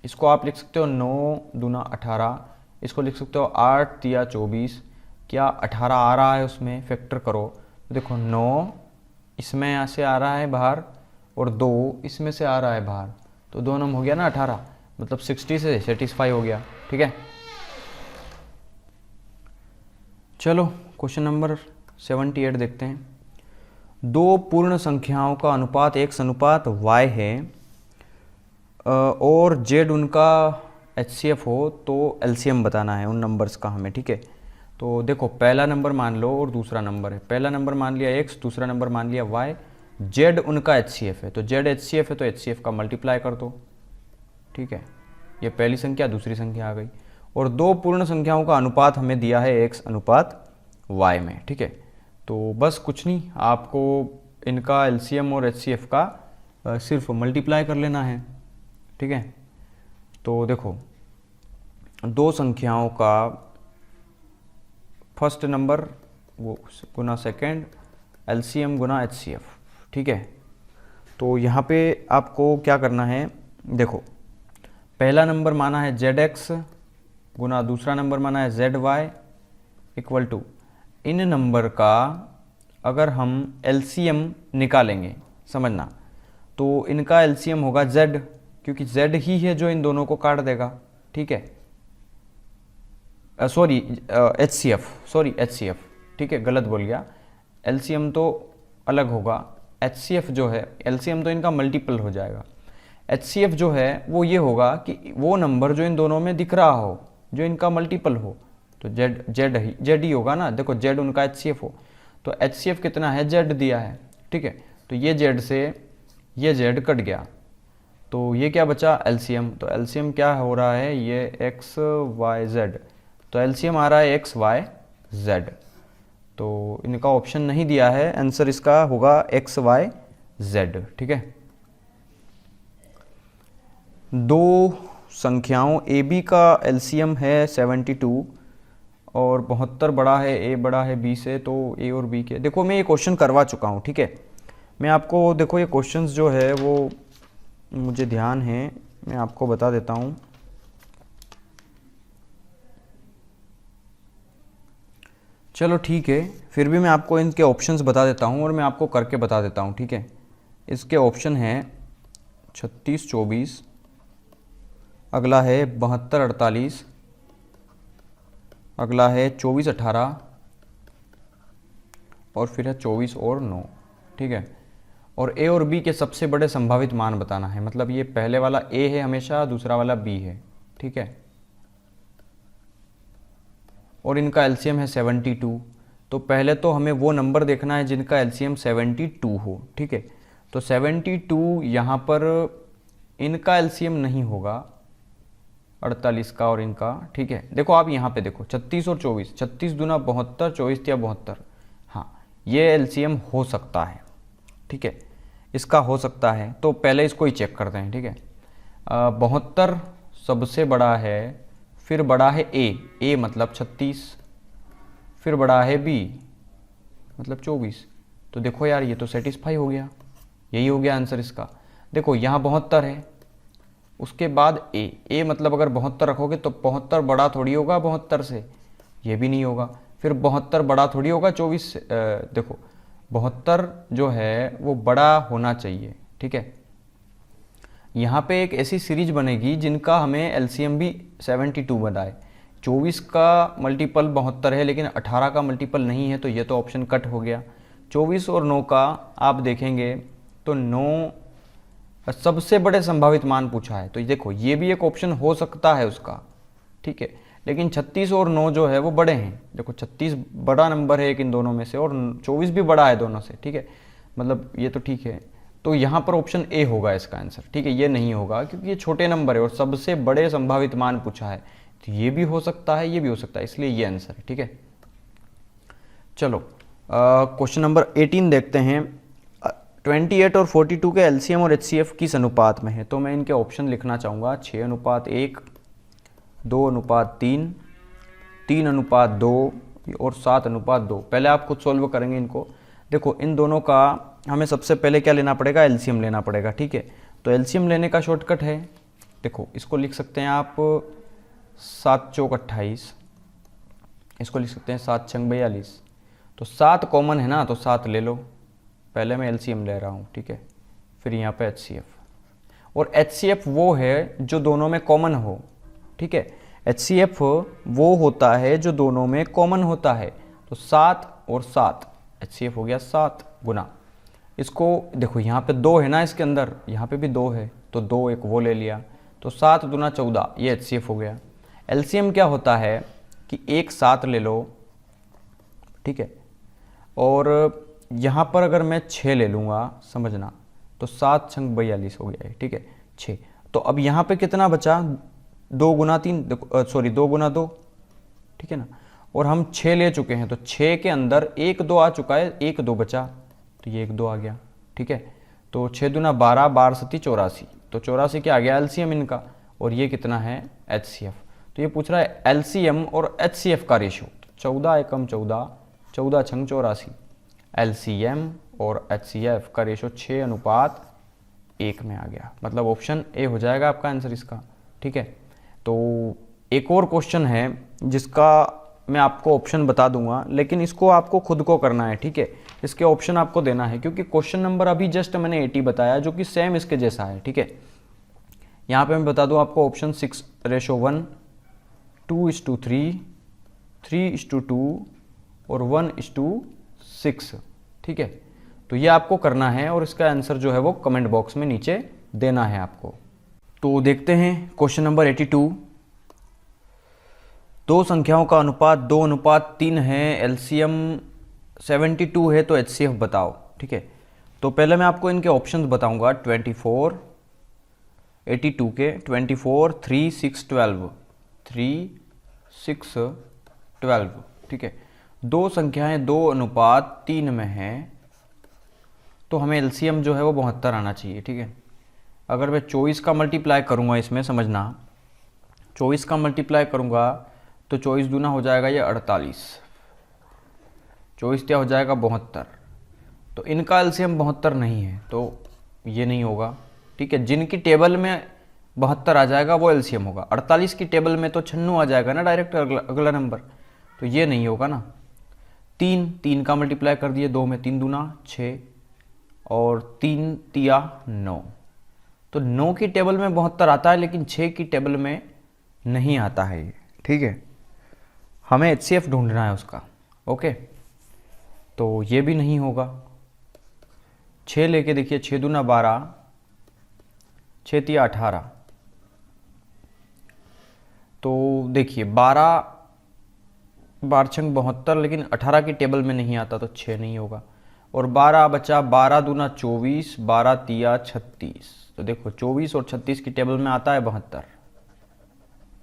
S1: इसको आप लिख सकते हो 9 दूना 18, इसको लिख सकते हो 8 तिया 24, क्या 18 आ रहा है उसमें, फैक्टर करो तो देखो 9 इसमें यहाँ से आ रहा है बाहर और 2 इसमें से आ रहा है बाहर, तो दोनों में हो गया ना 18, मतलब 60 से सेटिस्फाई हो गया, ठीक है। चलो क्वेश्चन नंबर 78 देखते हैं। दो पूर्ण संख्याओं का अनुपात x अनुपात y है और z उनका HCF हो, तो LCM बताना है उन नंबर्स का हमें, ठीक है। तो देखो पहला नंबर मान लो और दूसरा नंबर है, पहला नंबर मान लिया x, दूसरा नंबर मान लिया y, z उनका HCF है, तो z HCF है तो HCF का मल्टीप्लाई कर दो, ठीक है। ये पहली संख्या, दूसरी संख्या आ गई। और दो पूर्ण संख्याओं का अनुपात हमें दिया है x अनुपात y में, ठीक है। तो बस कुछ नहीं, आपको इनका LCM और HCF का सिर्फ मल्टीप्लाई कर लेना है, ठीक है। तो देखो दो संख्याओं का फर्स्ट नंबर वो गुना सेकेंड, LCM गुना HCF, ठीक है। तो यहाँ पे आपको क्या करना है, देखो पहला नंबर माना है ZX गुना दूसरा नंबर माना है ZY इक्वल टू, इन नंबर का अगर हम LCM निकालेंगे, समझना, तो इनका LCM होगा Z, क्योंकि Z ही है जो इन दोनों को काट देगा, ठीक है। सॉरी HCF, ठीक है, गलत बोल गया। LCM तो अलग होगा, HCF जो है, LCM तो इनका मल्टीपल हो जाएगा। HCF जो है वो ये होगा कि वो नंबर जो इन दोनों में दिख रहा हो, जो इनका मल्टीपल हो, तो Z ही होगा ना। देखो Z उनका HCF हो, तो HCF कितना है, Z दिया है, ठीक है। तो ये Z से ये Z कट गया, तो ये क्या बचा, LCM। तो LCM क्या हो रहा है, ये XYZ, तो LCM आ रहा है XYZ। तो इनका ऑप्शन नहीं दिया है, आंसर इसका होगा XYZ, ठीक है। दो संख्याओं AB का LCM है 72 और 72 बड़ा है, A बड़ा है B से, तो A और B के, देखो मैं ये क्वेश्चन करवा चुका हूँ, ठीक है। मैं आपको, देखो ये क्वेश्चंस जो है वो मुझे ध्यान है, मैं आपको बता देता हूँ। चलो ठीक है, फिर भी मैं आपको इनके ऑप्शंस बता देता हूँ और मैं आपको करके बता देता हूँ, ठीक है। इसके ऑप्शन हैं 36-24, अगला है 72-48, अगला है 24-18 और फिर है 24 और 9, ठीक है। और A और B के सबसे बड़े संभावित मान बताना है, मतलब ये पहले वाला A है हमेशा, दूसरा वाला B है, ठीक है। और इनका LCM है 72, तो पहले तो हमें वो नंबर देखना है जिनका LCM 72 हो, ठीक है। तो 72 यहाँ पर इनका LCM नहीं होगा 48 का और इनका, ठीक है। देखो आप यहाँ पे देखो 36 और 24, 36 दूना 72, 24 या 72, हाँ ये LCM हो सकता है, ठीक है, इसका हो सकता है। तो पहले इसको ही चेक करते हैं, ठीक है। 72 सबसे बड़ा है, फिर बड़ा है A मतलब 36, फिर बड़ा है B मतलब 24। तो देखो यार ये तो सेटिस्फाई हो गया, यही हो गया आंसर इसका। देखो यहाँ 72 है, उसके बाद A मतलब अगर 72 रखोगे तो 72 बड़ा थोड़ी होगा 72 से, ये भी नहीं होगा। फिर 72 बड़ा थोड़ी होगा 24 से, देखो 72 जो है वो बड़ा होना चाहिए, ठीक है। यहाँ पे एक ऐसी सीरीज बनेगी जिनका हमें LCM भी 72 बनाए। 24 का मल्टीपल 72 है, लेकिन 18 का मल्टीपल नहीं है, तो ये तो ऑप्शन कट हो गया। 24 और 9 का आप देखेंगे तो 9 सबसे बड़े संभावित मान पूछा है, तो देखो ये भी एक ऑप्शन हो सकता है उसका, ठीक है। लेकिन 36 और 9 जो है वो बड़े हैं, देखो 36 बड़ा नंबर है एक इन दोनों में से, और 24 भी बड़ा है दोनों से, ठीक है, मतलब ये तो ठीक है। तो यहाँ पर ऑप्शन A होगा इसका आंसर, ठीक है। ये नहीं होगा क्योंकि ये छोटे नंबर है और सबसे बड़े संभावित मान पूछा है, तो ये भी हो सकता है, ये भी हो सकता है, इसलिए ये आंसर है, ठीक है। चलो क्वेश्चन नंबर 18 देखते हैं। 28 और 42 के LCM और HCF किस अनुपात में है, तो मैं इनके ऑप्शन लिखना चाहूँगा। 6:1, 2:3, 3:2 और 7:2। पहले आप खुद सॉल्व करेंगे इनको। देखो इन दोनों का हमें सबसे पहले क्या लेना पड़ेगा, LCM लेना पड़ेगा, ठीक है। तो LCM लेने का शॉर्टकट है, देखो इसको लिख सकते हैं आप 7 चौक 28, इसको लिख सकते हैं 7 छंग 42। तो 7 कॉमन है ना, तो 7 ले लो, पहले मैं LCM ले रहा हूँ, ठीक है। फिर यहाँ पे HCF, और HCF वो है जो दोनों में कॉमन हो, ठीक है। HCF वो होता है जो दोनों में कॉमन होता है। तो 7 और 7, HCF हो गया 7 गुना, इसको देखो यहाँ पे 2 है ना इसके अंदर, यहाँ पे भी 2 है, तो 2 एक वो ले लिया, तो 7 दूना 14, ये HCF हो गया। LCM क्या होता है कि एक 7 ले लो, ठीक है, और यहाँ पर अगर मैं 6 ले लूँगा, समझना, तो 7 छंग 42 हो गया है, ठीक है, 6। तो अब यहाँ पे कितना बचा, 2 गुना 3, सॉरी 2 गुना 2, ठीक है ना। और हम 6 ले चुके हैं, तो 6 के अंदर 1 2 आ चुका है, 1 2 बचा, तो ये 1 2 आ गया, ठीक है। तो 6 दूना 12, 12 सती 84, तो 84 क्या आ गया LCM इनका, और ये कितना है HCF। तो ये पूछ रहा है LCM और HCF का रेशियो, 14 एकम 14, 14 छंग 84, LCM और HCF का रेशियो 6:1 में आ गया, मतलब ऑप्शन A हो जाएगा आपका आंसर इसका, ठीक है। तो एक और क्वेश्चन है जिसका मैं आपको ऑप्शन बता दूंगा, लेकिन इसको आपको खुद को करना है, ठीक है। इसके ऑप्शन आपको देना है, क्योंकि क्वेश्चन नंबर अभी जस्ट मैंने 80 बताया जो कि सेम इसके जैसा है, ठीक है। यहाँ पे मैं बता दूं आपको ऑप्शन 6:1, 2:3, 3:2 और 1:6, ठीक है। तो ये आपको करना है और इसका आंसर जो है वो कमेंट बॉक्स में नीचे देना है आपको। तो देखते हैं क्वेश्चन नंबर 82। दो संख्याओं का अनुपात 2:3 है, एलसीएम 72 है, तो एचसीएफ बताओ, ठीक है। तो पहले मैं आपको इनके ऑप्शंस बताऊंगा। 24, 82 के 24, 3, 6, 12, 3, 6, 12, ठीक है। दो संख्याएं 2:3 में हैं, तो हमें एलसीएम जो है वो 72 आना चाहिए, ठीक है। अगर मैं 24 का मल्टीप्लाई करूंगा, इसमें समझना 24 का मल्टीप्लाई करूंगा तो 24 दूना हो जाएगा ये 48, 24 क्या हो जाएगा 72। तो इनका एलसीएम 72 नहीं है, तो ये नहीं होगा, ठीक है। जिनकी टेबल में 72 आ जाएगा वो एलसीएम होगा। 48 की टेबल में तो 96 आ जाएगा ना डायरेक्ट, अगला नंबर, तो ये नहीं होगा ना। 3 का मल्टीप्लाई कर दिए 2 में, 3 दूना 6 और 3 तिया 9। तो 9 की टेबल में 72 आता है, लेकिन 6 की टेबल में नहीं आता है ये, ठीक है। हमें एचसीएफ ढूंढना है उसका, ओके। तो ये भी नहीं होगा। 6 लेके देखिए, 6 दूना 12, 6 तिया 18। तो देखिए 12 बार छंग 72, लेकिन 18 की टेबल में नहीं आता, तो 6 नहीं होगा। और 12 बचा, 12 दूना 24, 12 तिया 36। तो देखो 24 और 36 की टेबल में आता है 72,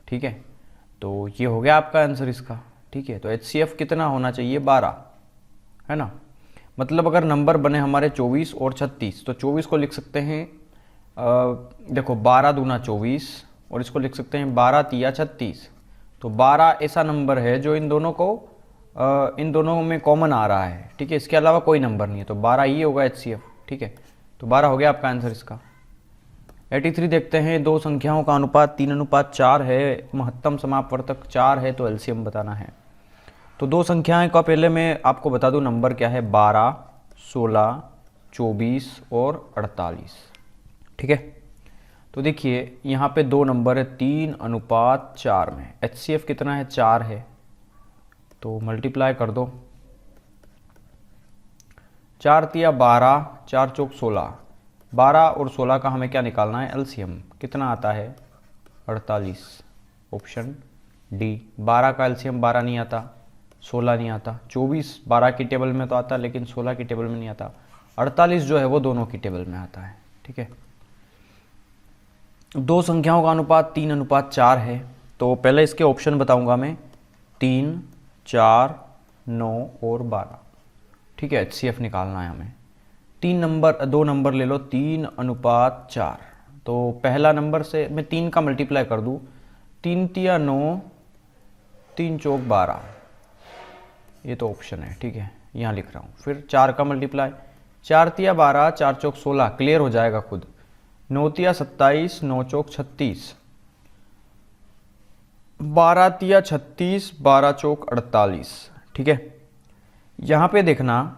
S1: ठीक है। तो ये हो गया आपका आंसर इसका, ठीक है। तो एचसीएफ कितना होना चाहिए 12, है ना। मतलब अगर नंबर बने हमारे 24 और 36, तो 24 को लिख सकते हैं देखो 12 दूना 24, और इसको लिख सकते हैं 12 तिया 36। तो 12 ऐसा नंबर है जो इन दोनों में कॉमन आ रहा है, ठीक है। इसके अलावा कोई नंबर नहीं है, तो 12 ही होगा एचसीएफ, ठीक है। तो 12 हो गया आपका आंसर इसका। 83 देखते हैं। दो संख्याओं का अनुपात 3:4 है, महत्तम समापवर्तक 4 है, तो एलसीएम बताना है। तो दो संख्याएं का पहले मैं आपको बता दूं नंबर क्या है, 12, 16, 24 और 48, ठीक है। तो देखिए यहाँ पे दो नंबर है 3:4 में, एचसीएफ कितना है 4 है, तो मल्टीप्लाई कर दो। 4 तिया 12, 4 चौक 16, 12 और 16 का हमें क्या निकालना है एलसीएम, कितना आता है 48, ऑप्शन डी। 12 का एलसीएम 12 नहीं आता, 16 नहीं आता। 24 12 की टेबल में तो आता, लेकिन 16 की टेबल में नहीं आता। 48 जो है वो दोनों की टेबल में आता है, ठीक है। दो संख्याओं का अनुपात 3:4 है, तो पहले इसके ऑप्शन बताऊंगा मैं, 3, 4, 9 और 12, ठीक है। एचसीएफ निकालना है हमें। दो नंबर ले लो 3:4। तो पहला नंबर से मैं 3 का मल्टीप्लाई कर दूं, 3 तिया 9, 3 चौक 12, ये तो ऑप्शन है, ठीक है, यहाँ लिख रहा हूँ। फिर 4 का मल्टीप्लाई, 4 तिया 12, 4 चौक 16, क्लियर हो जाएगा खुद। 9 तिया 27, 9 चौक 36, 12 तिया 36, 12 चौक 48, ठीक है। यहाँ पे देखना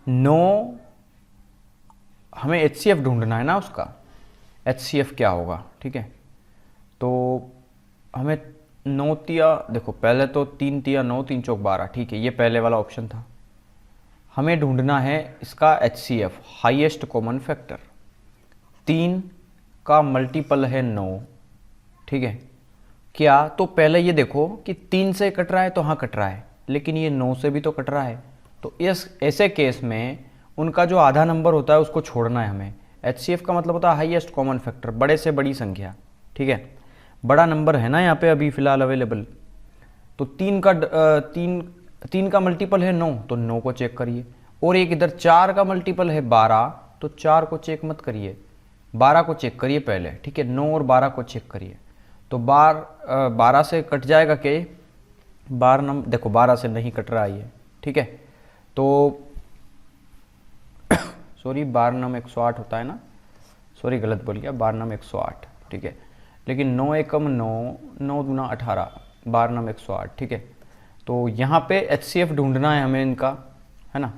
S1: 9, हमें एचसीएफ ढूंढना है ना उसका, एचसीएफ क्या होगा, ठीक है। तो हमें 9 तिया, देखो पहले तो 3 तिया 9, 3 चौक 12, ठीक है, ये पहले वाला ऑप्शन था। हमें ढूंढना है इसका एचसीएफ, हाईएस्ट कॉमन फैक्टर। 3 का मल्टीपल है 9, ठीक है। क्या, तो पहले ये देखो कि 3 से कट रहा है, तो हाँ कट रहा है, लेकिन ये 9 से भी तो कट रहा है। तो इस ऐसे केस में उनका जो आधा नंबर होता है उसको छोड़ना है हमें। एचसीएफ का मतलब होता है हाईएस्ट कॉमन फैक्टर, बड़े से बड़ी संख्या, ठीक है। बड़ा नंबर है ना यहाँ पे अभी फिलहाल अवेलेबल। तो 3 का मल्टीपल है 9, तो 9 को चेक करिए। और एक इधर 4 का मल्टीपल है 12, तो 4 को चेक मत करिए, 12 को चेक करिए पहले, ठीक है। 9 और 12 को चेक करिए। तो 12 से कट जाएगा के 12 देखो 12 से नहीं कट रहा है, ठीक है। तो सॉरी 12 9 108 होता है ना, सॉरी गलत बोल गया, 12 9 108, ठीक है। लेकिन 9 एकम 9, 9 दूना 18, 12 नम 108, ठीक है। तो यहाँ पे HCF ढूंढना है हमें इनका, है ना।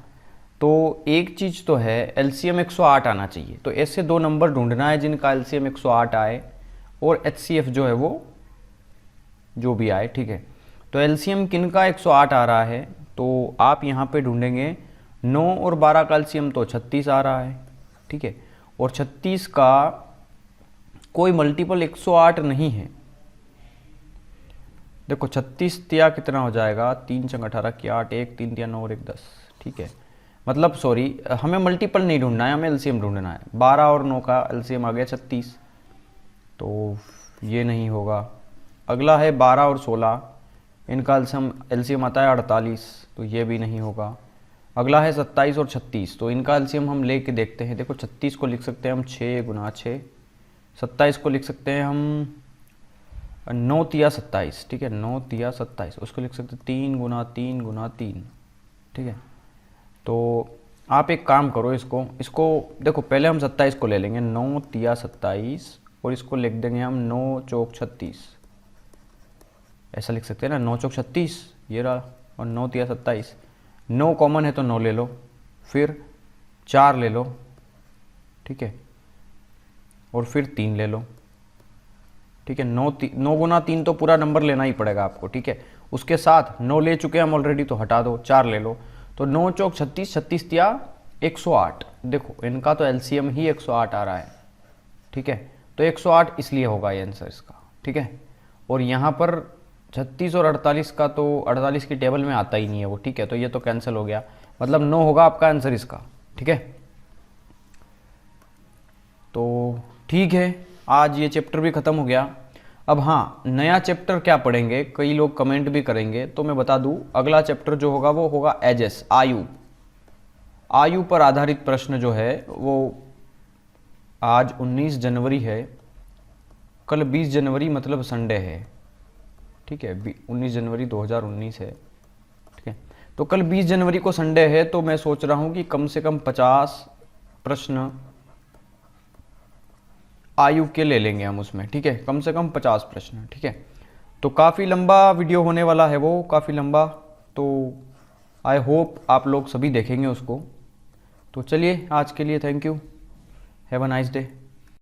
S1: तो एक चीज़ तो है LCM 108 आना चाहिए, तो ऐसे दो नंबर ढूंढना है जिनका LCM 108 आए और HCF जो है वो जो भी आए, ठीक है। तो LCM किन का 108 आ रहा है, तो आप यहाँ पे ढूंढेंगे 9 और 12 का LCM तो 36 आ रहा है, ठीक है। और 36 का कोई मल्टीपल 108 नहीं है। देखो 36 तिया कितना हो जाएगा, 3 चंग 18 की 8, 1 3 तिया 9 और 1 10, ठीक है। मतलब सॉरी, हमें मल्टीपल नहीं ढूंढना है, हमें LCM ढूंढना है। 12 और 9 का LCM आ गया 36, तो ये नहीं होगा। अगला है 12 और 16, इनका LCM आता है 48, तो ये भी नहीं होगा। अगला है 27 और 36, तो इनका LCM हम ले के देखते हैं। देखो 36 को लिख सकते हैं हम 6 गुना 6, 27 को लिख सकते हैं हम 9 तिया 27, ठीक है, 9 तिया 27। उसको लिख सकते हैं 3 गुना 3 गुना 3, ठीक है। तो आप एक काम करो, इसको देखो, पहले हम 27 को ले लेंगे, 9 तिया 27, और इसको लिख देंगे हम 9 चौक 36, ऐसा लिख सकते हैं ना, 9 चौक 36 ये रहा, और 9 तिया 27। 9 कॉमन है तो 9 ले लो, फिर 4 ले लो, ठीक है, और फिर 3 ले लो, ठीक है। 9 गुना 3 तो पूरा नंबर लेना ही पड़ेगा आपको, ठीक है। उसके साथ 9 ले चुके हम ऑलरेडी, तो हटा दो, 4 ले लो। तो 9 चौक 36, 36 तिया 108। देखो इनका तो LCM ही 108 आ रहा है, ठीक है। तो 108 इसलिए होगा ये आंसर इसका, ठीक है। और यहाँ पर 36 और 48 का, तो 48 की टेबल में आता ही नहीं है वो, ठीक है। तो ये तो कैंसिल हो गया, मतलब 9 होगा आपका आंसर इसका, ठीक है। तो ठीक है, आज ये चैप्टर भी ख़त्म हो गया। अब हाँ, नया चैप्टर क्या पढ़ेंगे, कई लोग कमेंट भी करेंगे, तो मैं बता दूं, अगला चैप्टर जो होगा वो होगा एजेस, आयु पर आधारित प्रश्न जो है वो। आज 19 जनवरी है, कल 20 जनवरी मतलब संडे है, ठीक है। 19 जनवरी 2019 है, ठीक है। तो कल 20 जनवरी को संडे है, तो मैं सोच रहा हूँ कि कम से कम 50 प्रश्न आयु के ले लेंगे हम उसमें, ठीक है। कम से कम 50 प्रश्न, ठीक है। तो काफ़ी लंबा वीडियो होने वाला है वो, काफ़ी लंबा। तो आई होप आप लोग सभी देखेंगे उसको। तो चलिए आज के लिए thank you, have a nice day.